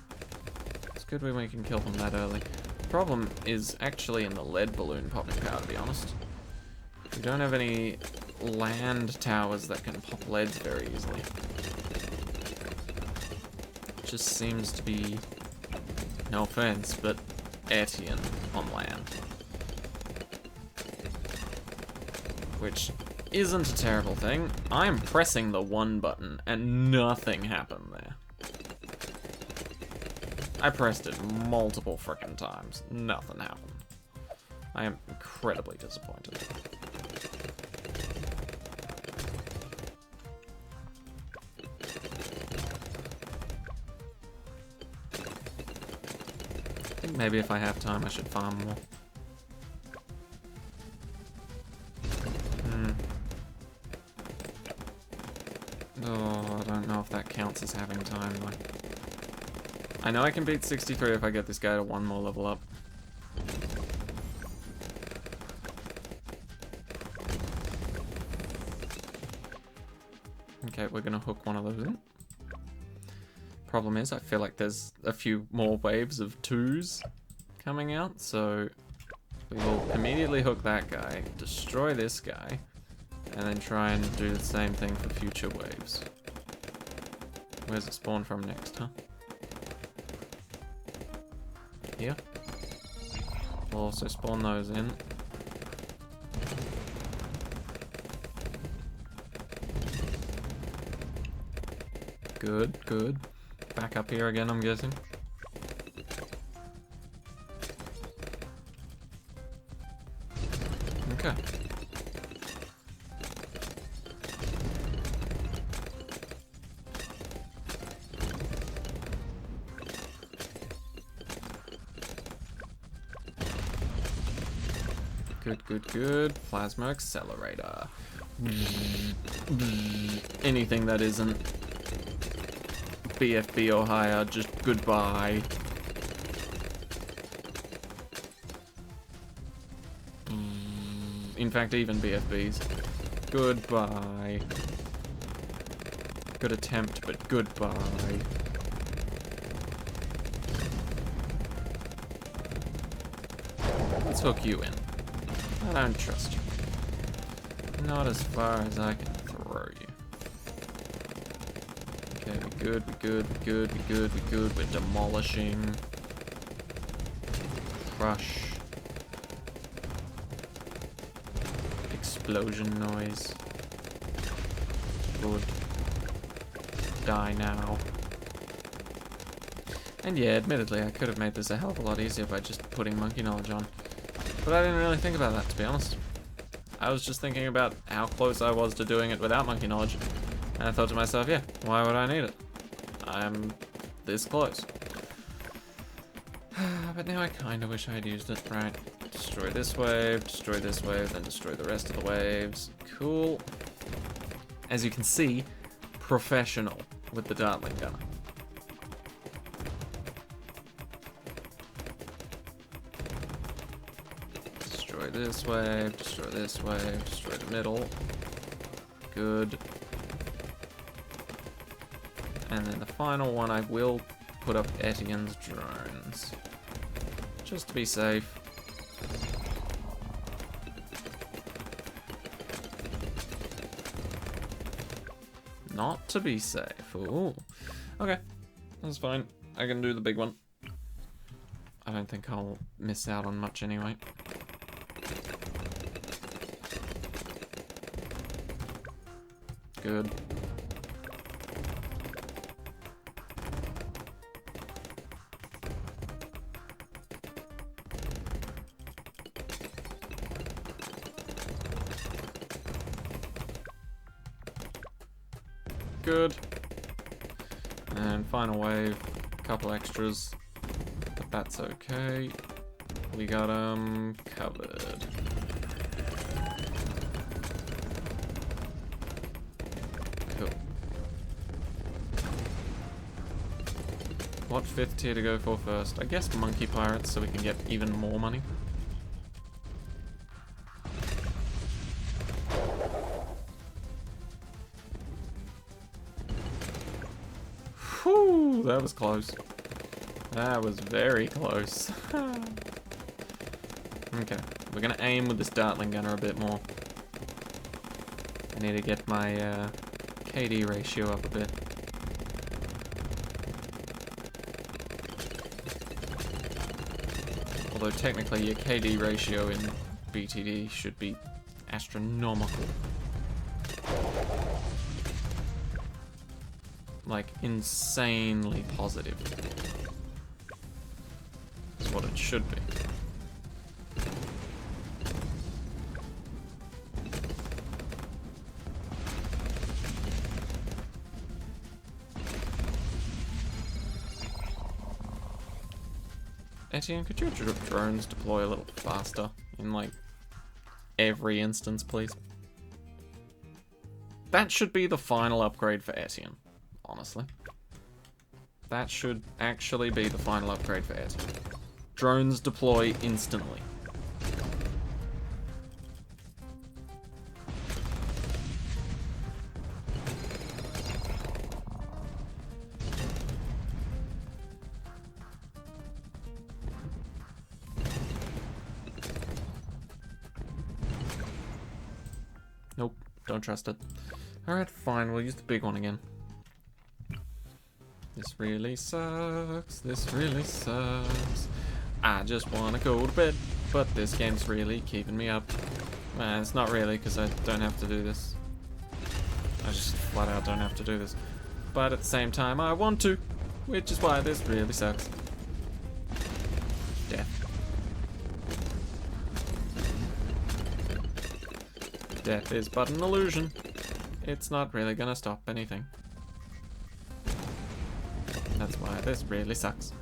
It's good when we can kill them that early. The problem is actually in the lead balloon popping power, to be honest. We don't have any land towers that can pop leads very easily. It just seems to be, no offense, but Etienne on land. Which isn't a terrible thing. I'm pressing the 1 button and nothing happened there. I pressed it multiple frickin' times. Nothing happened. I am incredibly disappointed. I think maybe if I have time I should farm more. Oh, I don't know if that counts as having time though. I know I can beat 63 if I get this guy to 1 more level up. Okay, we're gonna hook one of those in. Problem is, I feel like there's a few more waves of 2s coming out, so we will immediately hook that guy, destroy this guy, and then try and do the same thing for future waves. Where's it spawn from next, huh? Here. We'll also spawn those in. Good, good. Back up here again, I'm guessing. Okay. Good, good, good. Plasma accelerator. Anything that isn't BFB or higher, just goodbye. In fact, even BFBs. Goodbye. Good attempt, but goodbye. Let's hook you in. I don't trust you. Not as far as I can throw you. Okay, we good, we good, we good, we good, we good. We're demolishing. Crush. Explosion noise. Good. Die now. And yeah, admittedly, I could have made this a hell of a lot easier by just putting monkey knowledge on. But I didn't really think about that, to be honest. I was just thinking about how close I was to doing it without monkey knowledge. And I thought to myself, yeah, why would I need it? I'm this close. But now I kind of wish I had used it. Right, destroy this wave, then destroy the rest of the waves. Cool. As you can see, professional with the Dartling gunner. Destroy this wave, destroy the middle. Good. And then the final one, I will put up Etienne's drones. Just to be safe. Not to be safe. Ooh. Okay. That's fine. I can do the big one. I don't think I'll miss out on much anyway. Good. Good. And final wave, a couple extras, but that's okay. We got them covered. Cool. What 5th tier to go for first? I guess monkey pirates so we can get even more money. Whew, that was close. That was very close. Okay, we're gonna aim with this Dartling gunner a bit more. I need to get my KD ratio up a bit. Although technically your KD ratio in BTD should be astronomical. Like, insanely positive. That's what it should be. Etienne, could your drones deploy a little faster in, like, every instance, please? That should be the final upgrade for Etienne. Honestly. That should actually be the final upgrade for Etienne. Drones deploy instantly. Nope, don't trust it. Alright, fine, we'll use the big one again. This really sucks. This really sucks. I just want to go to bed, but this game's really keeping me up. It's not really, because I don't have to do this. I just flat out don't have to do this. But at the same time, I want to, which is why this really sucks. Death. Death is but an illusion. It's not really gonna stop anything. That's why this really sucks.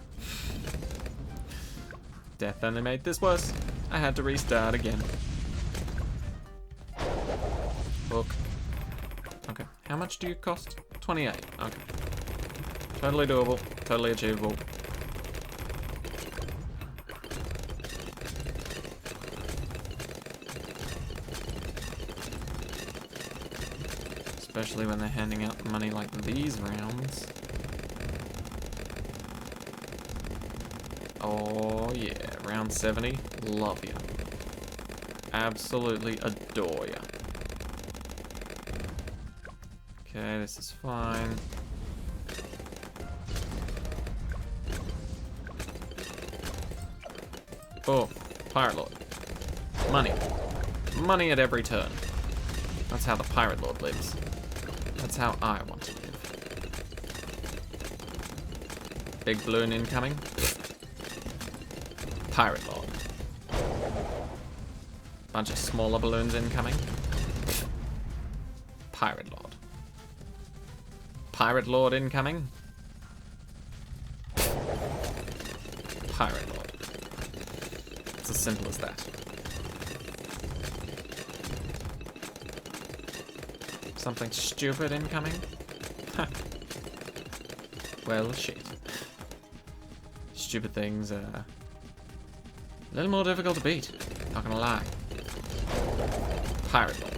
Death only made this worse. I had to restart again. Book. Okay. How much do you cost? 28. Okay. Totally doable. Totally achievable. Especially when they're handing out money like these rounds. Oh yeah, round 70, love ya. Absolutely adore ya. Okay, this is fine. Oh, Pirate Lord. Money. Money at every turn. That's how the Pirate Lord lives. That's how I want to live. Big balloon incoming. Pirate Lord. Bunch of smaller balloons incoming. Pirate Lord. Pirate Lord incoming. Pirate Lord. It's as simple as that. Something stupid incoming? Well, shit. Stupid things are a little more difficult to beat, not gonna lie. Pirate Lord.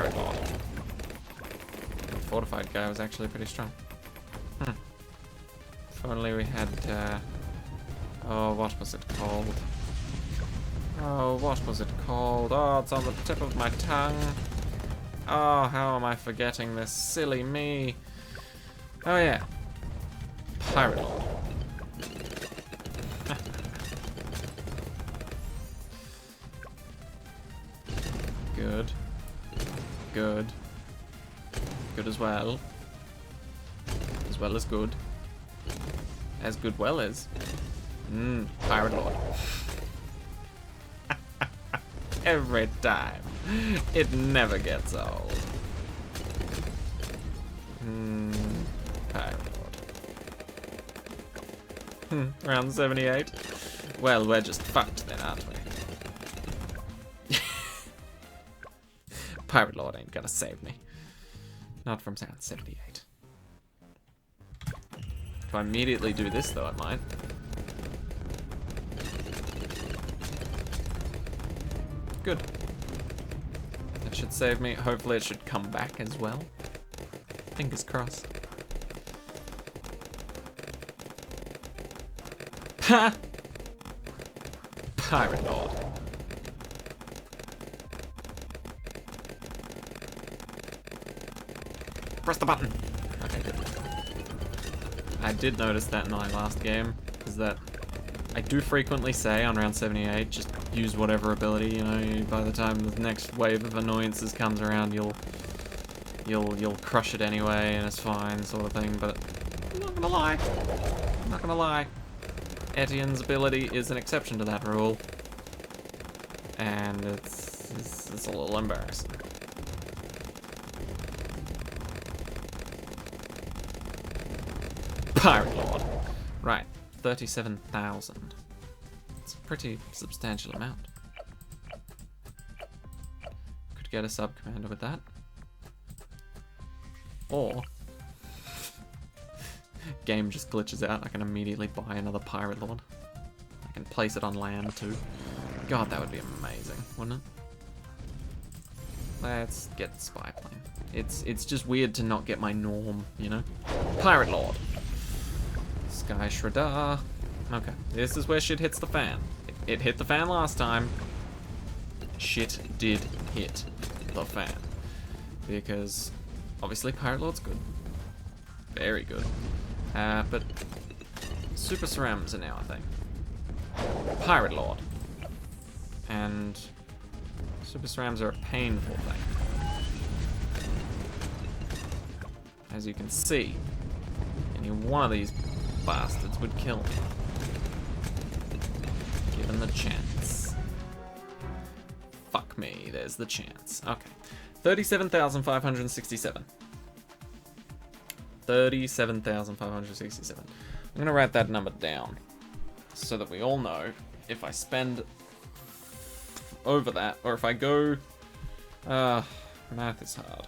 Pirate Lord. The fortified guy was actually pretty strong. If only we had, oh, what was it called? Oh, what was it called? Oh, it's on the tip of my tongue. Oh, how am I forgetting this? Silly me. Oh, yeah. Pirate Lord. Good. Good. Good as well. As well as good. As good well as. Pirate Lord. Every time. It never gets old. Pirate Lord. Round 78. Well, we're just fucked then, aren't we? Pirate Lord ain't gonna save me. Not from round 78. If I immediately do this, though, I might. Good. That should save me. Hopefully it should come back as well. Fingers crossed. Ha! Pirate Lord. Press the button. Okay, good. I did notice that in my last game, is that I do frequently say on round 78, just use whatever ability, you know, by the time the next wave of annoyances comes around, you'll crush it anyway, and it's fine, sort of thing, but I'm not gonna lie. I'm not gonna lie. Etienne's ability is an exception to that rule, and it's a little embarrassing. Pirate Lord. Right, 37,000. It's a pretty substantial amount. Could get a sub-commander with that. Or... game just glitches out, I can immediately buy another Pirate Lord. I can place it on land too. God, that would be amazing, wouldn't it? Let's get the spy plane. It's just weird to not get my norm, you know? Pirate Lord. Sky Shredder. Okay, this is where shit hits the fan. It hit the fan last time. Shit did hit the fan. Because, obviously, Pirate Lord's good. Very good. But Super Cerams are now, I think. Pirate Lord. And Super Cerams are a painful thing. As you can see, any one of these bastards would kill me. Given the chance. Fuck me, there's the chance. Okay. 37,567. 37,567. I'm gonna write that number down so that we all know if I spend over that or if I go. Math is hard.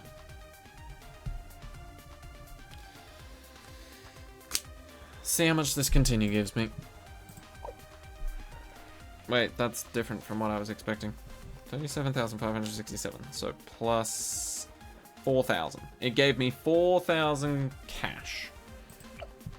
See how much this continue gives me. Wait, that's different from what I was expecting. 37,567. So plus 4,000. It gave me 4,000 cash.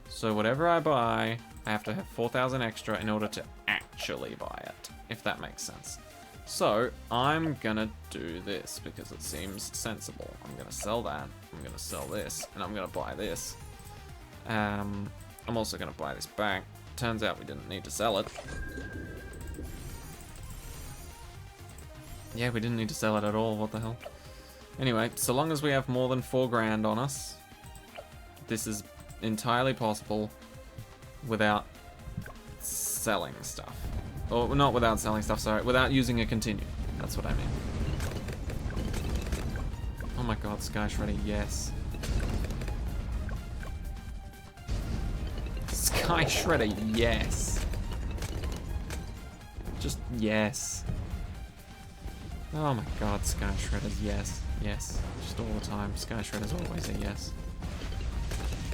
So whatever I buy, I have to have 4,000 extra in order to actually buy it, if that makes sense. So I'm gonna do this because it seems sensible. I'm gonna sell that. I'm gonna sell this, and I'm gonna buy this. I'm also gonna buy this back. Turns out we didn't need to sell it. Yeah, we didn't need to sell it at all. What the hell? Anyway, so long as we have more than 4 grand on us, this is entirely possible without selling stuff. Or not without selling stuff, sorry. Without using a continue. That's what I mean. Oh my god, Sky Shredder, yes. Sky Shredder, yes. Just yes. Oh my god, Sky Shredder's yes. Yes. Just all the time. Sky Shredder's always a yes.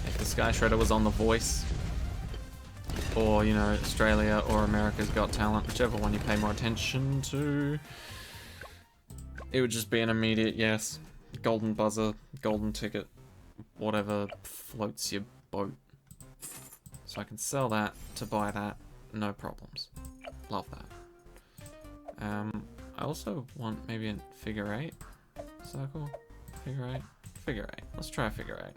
If the Sky Shredder was on The Voice, or, you know, Australia or America's Got Talent, whichever one you pay more attention to, it would just be an immediate yes. golden buzzer, golden ticket, whatever floats your boat. So I can sell that to buy that, no problems. Love that. I also want maybe a figure 8 circle. Figure 8? Figure 8. Let's try a figure 8.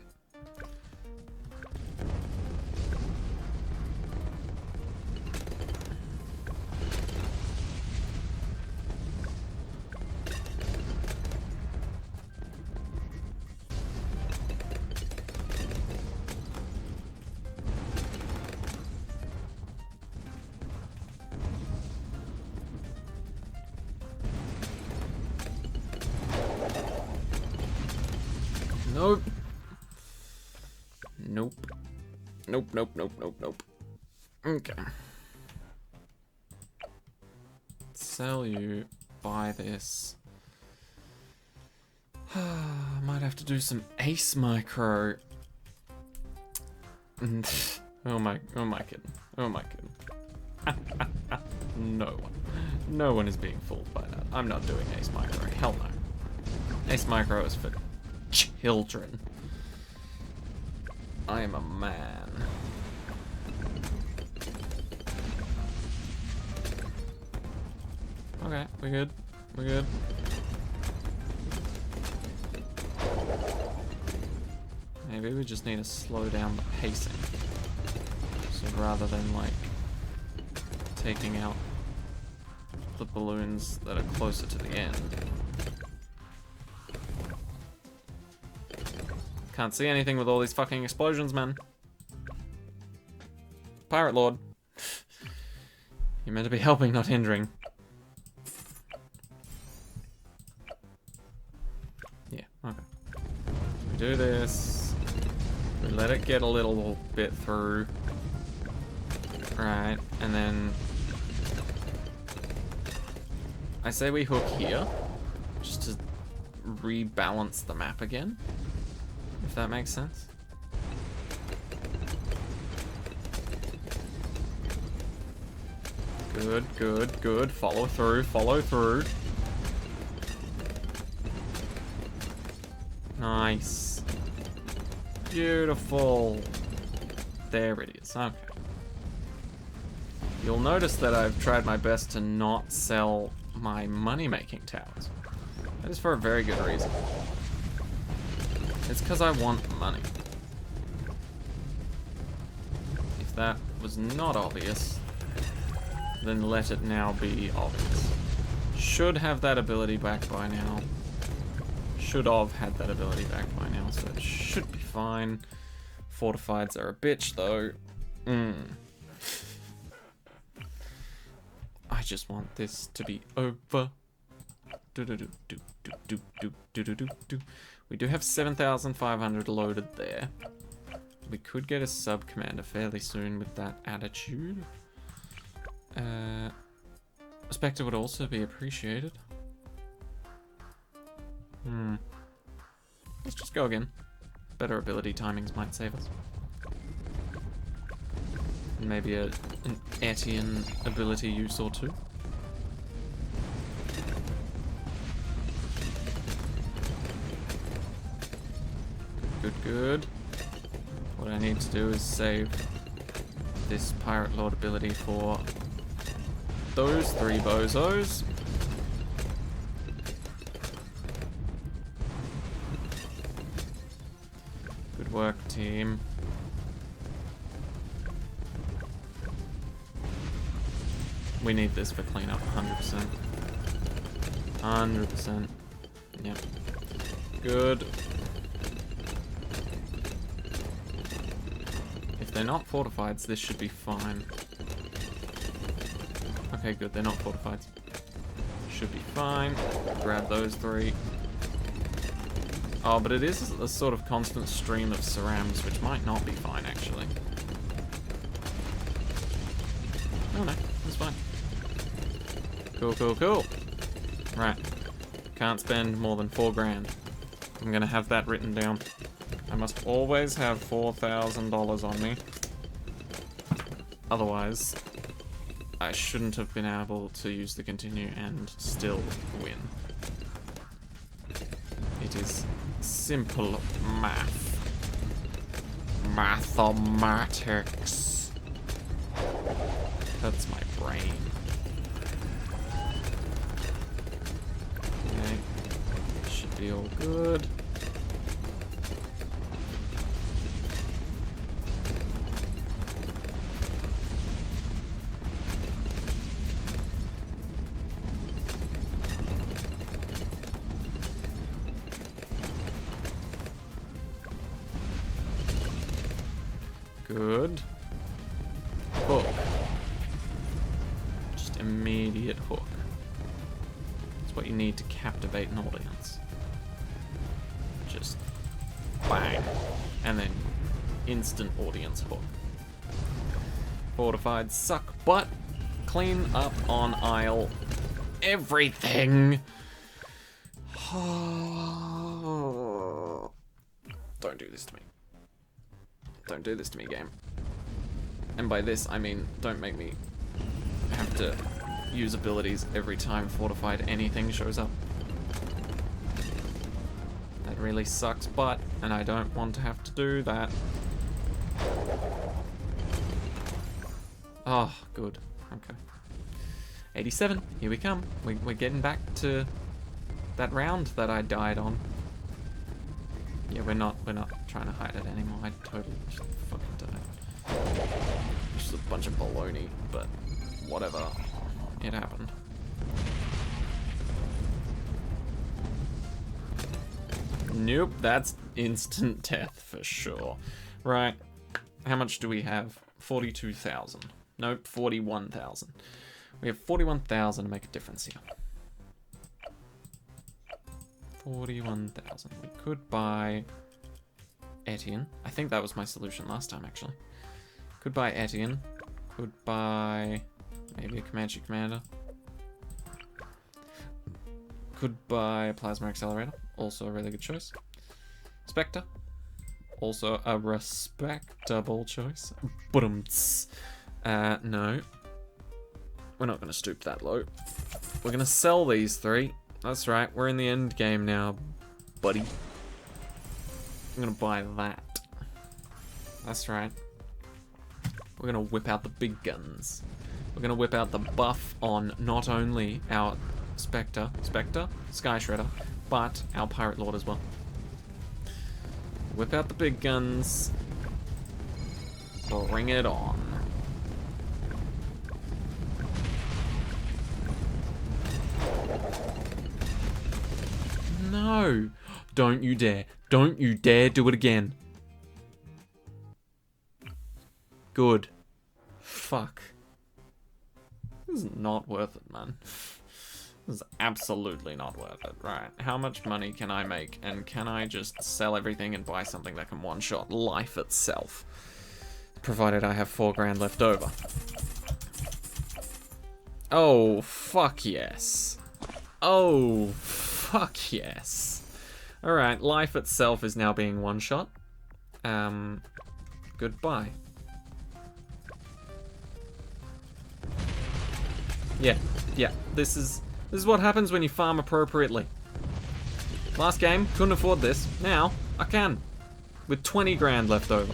Nope. Nope. Nope, nope, nope, nope, nope. Okay. Sell you, buy this. Might have to do some ace micro. Oh my kidding. Oh my kidding. No one. No one is being fooled by that. I'm not doing ace micro. Hell no. Ace micro is for children. I am a man. Okay, we're good. We're good. Maybe we just need to slow down the pacing. So rather than like taking out the balloons that are closer to the end. Can't see anything with all these fucking explosions, man. Pirate Lord. You're meant to be helping, not hindering. Yeah, okay. We do this. We let it get a little bit through. Right, and then... I say we hook here, just to rebalance the map again. If that makes sense. Good, good, good. Follow through, follow through. Nice. Beautiful. There it is, okay. You'll notice that I've tried my best to not sell my money-making towers. That is for a very good reason. It's because I want money. If that was not obvious, then let it now be obvious. Should have that ability back by now. Should have had that ability back by now, so it should be fine. Fortifieds are a bitch, though. I just want this to be over. We do have 7,500 loaded there. We could get a sub-commander fairly soon with that attitude. Spectre would also be appreciated. Let's just go again. Better ability timings might save us. Maybe an Etienne ability use or two. Good, good. What I need to do is save this Pirate Lord ability for those three bozos. Good work, team. We need this for cleanup, 100%. 100%. Yep. Good. If they're not fortified, this should be fine. Okay, good, they're not fortified. Should be fine. Grab those three. Oh, but it is a sort of constant stream of cerams, which might not be fine, actually. Oh no, it's fine. Cool, cool, cool. Right. Can't spend more than 4 grand. I'm gonna have that written down. I must always have $4,000 on me. Otherwise, I shouldn't have been able to use the continue and still win. It is simple math. Mathematics. That's my brain. Okay. Should be all good. Good. Hook. Just immediate hook. That's what you need to captivate an audience. Just bang. And then instant audience hook. Fortified suck butt. Clean up on aisle. Everything. Don't do this to me. Don't do this to me, game. And by this, I mean, don't make me have to use abilities every time fortified anything shows up. That really sucks butt, and I don't want to have to do that. Oh, good. Okay. 87, here we come. We're getting back to that round that I died on. Yeah, we're not trying to hide it anymore. I totally just fucking died. Just a bunch of baloney, but whatever. It happened. Nope, that's instant death for sure. Right, how much do we have? 42,000. Nope, 41,000. We have 41,000 to make a difference here. 41,000. We could buy Etienne. I think that was my solution last time, actually. Could buy Etienne. Could buy maybe a Comanche Commander. Could buy a Plasma Accelerator. Also a really good choice. Spectre. Also a respectable choice. But no. We're not going to stoop that low. We're going to sell these three. That's right, we're in the end game now, buddy. I'm gonna buy that. That's right. We're gonna whip out the big guns. We're gonna whip out the buff on not only our Spectre, Sky Shredder, but our Pirate Lord as well. Whip out the big guns. Bring it on. No! Don't you dare. Don't you dare do it again. Good. Fuck. This is not worth it, man. This is absolutely not worth it. Right, how much money can I make? And can I just sell everything and buy something that can one-shot life itself? Provided I have 4 grand left over. Oh, fuck yes. Oh, fuck yes. Alright, life itself is now being one-shot. Goodbye. Yeah, this is what happens when you farm appropriately. Last game, couldn't afford this. Now, I can. With 20 grand left over.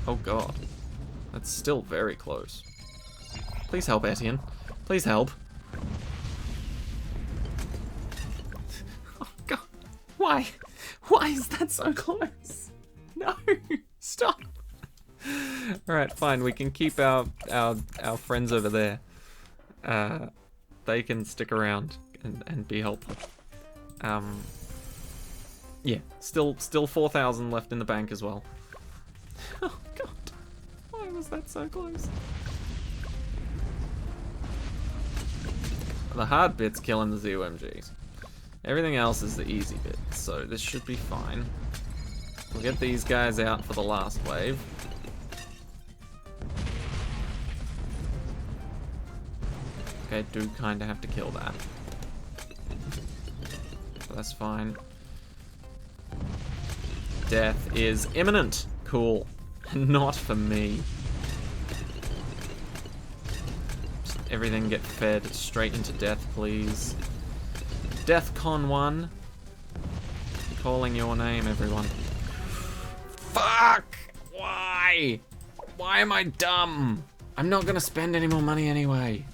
Oh god. That's still very close. Please help, Etienne. Please help. Oh god. Why? Why is that so close? No! Stop! Alright, fine. We can keep our friends over there. They can stick around and be helpful. Yeah, still 4,000 left in the bank as well. Oh god. Why was that so close? The hard bit's killing the ZOMGs. Everything else is the easy bit, so this should be fine. We'll get these guys out for the last wave. Okay, do kind of have to kill that. So that's fine. Death is imminent. Cool. Not for me. Just everything get fed straight into death, please. Death Con 1. calling your name, everyone. Fuck! Why? Why am I dumb? I'm not gonna spend any more money anyway.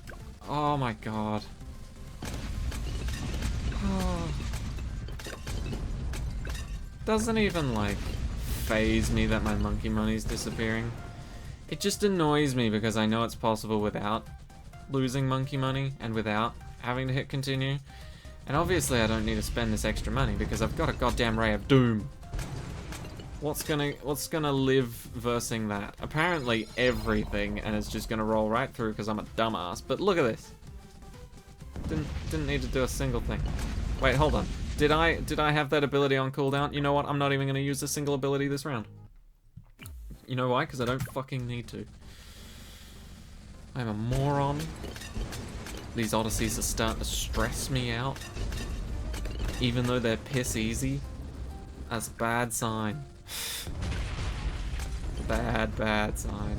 Oh my god. Doesn't even, like, faze me that my monkey money's disappearing. It just annoys me because I know it's possible without losing monkey money and without having to hit continue. And obviously I don't need to spend this extra money because I've got a goddamn Ray of Doom. What's gonna live versing that? Apparently everything, and it's just gonna roll right through because I'm a dumbass. But look at this. Didn't need to do a single thing. Wait, hold on. Did I have that ability on cooldown? You know what? I'm not even gonna use a single ability this round. You know why? Because I don't fucking need to. I'm a moron. These Odysseys are starting to stress me out. Even though they're piss easy. That's a bad sign. Bad sign.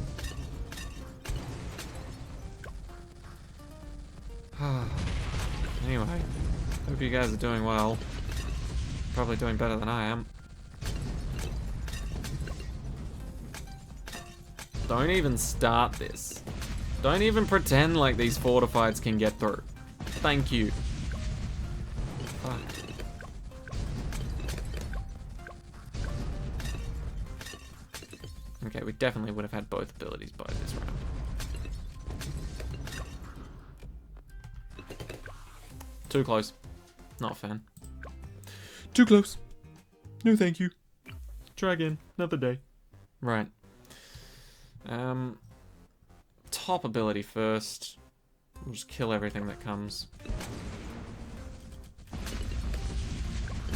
Anyway, hope you guys are doing well. Probably doing better than I am. Don't even start this. Don't even pretend like these fortifieds can get through. Thank you. Fuck. Okay, we definitely would have had both abilities by this round. Too close. Not a fan. Too close. No thank you. Try again. Another day. Right. Top ability first. We'll just kill everything that comes.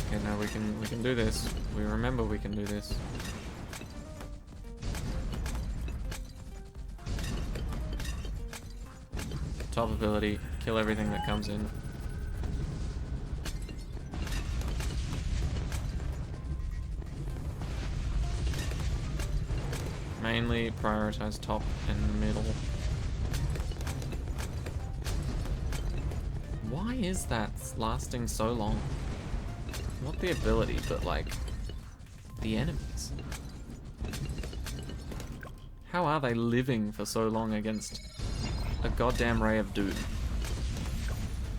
Okay, now we can do this. We remember we can do this. Top ability, kill everything that comes in. Mainly prioritize top and middle. Why is that lasting so long? Not the ability, but like the enemies. How are they living for so long against a goddamn Ray of Doom?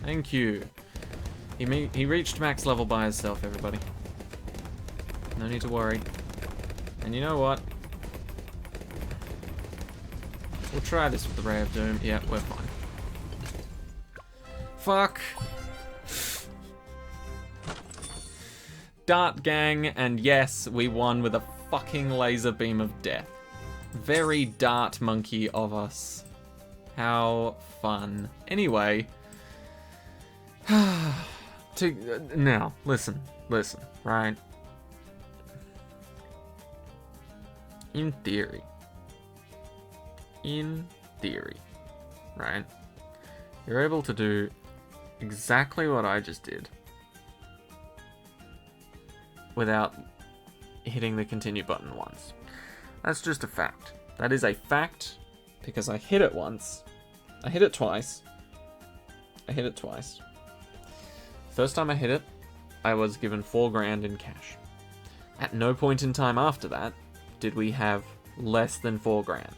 Thank you. He reached max level by himself, everybody. No need to worry. And you know what? We'll try this with the Ray of Doom. Yeah, we're fine. Fuck. Dart gang, and yes, we won with a fucking laser beam of death. Very dart monkey of us. How fun. Anyway. Now, listen, right? In theory, right? You're able to do exactly what I just did without hitting the continue button once. That's just a fact. That is a fact because I hit it once. I hit it twice. First time I hit it, I was given 4 grand in cash. At no point in time after that did we have less than 4 grand.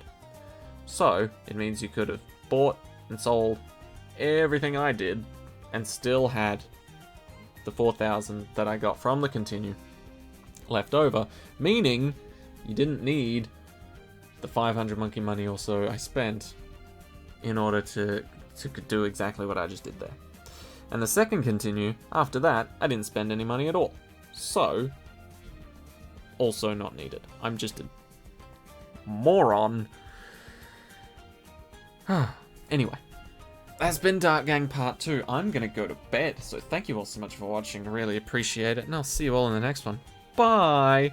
So, it means you could have bought and sold everything I did and still had the 4,000 that I got from the continue left over, meaning you didn't need the 500 monkey money or so I spent in order to do exactly what I just did there. And the second continue, after that, I didn't spend any money at all. So, also not needed. I'm just a moron. Anyway, that's been Dart Gang Part 2. I'm gonna go to bed, so thank you all so much for watching. I really appreciate it, and I'll see you all in the next one. Bye!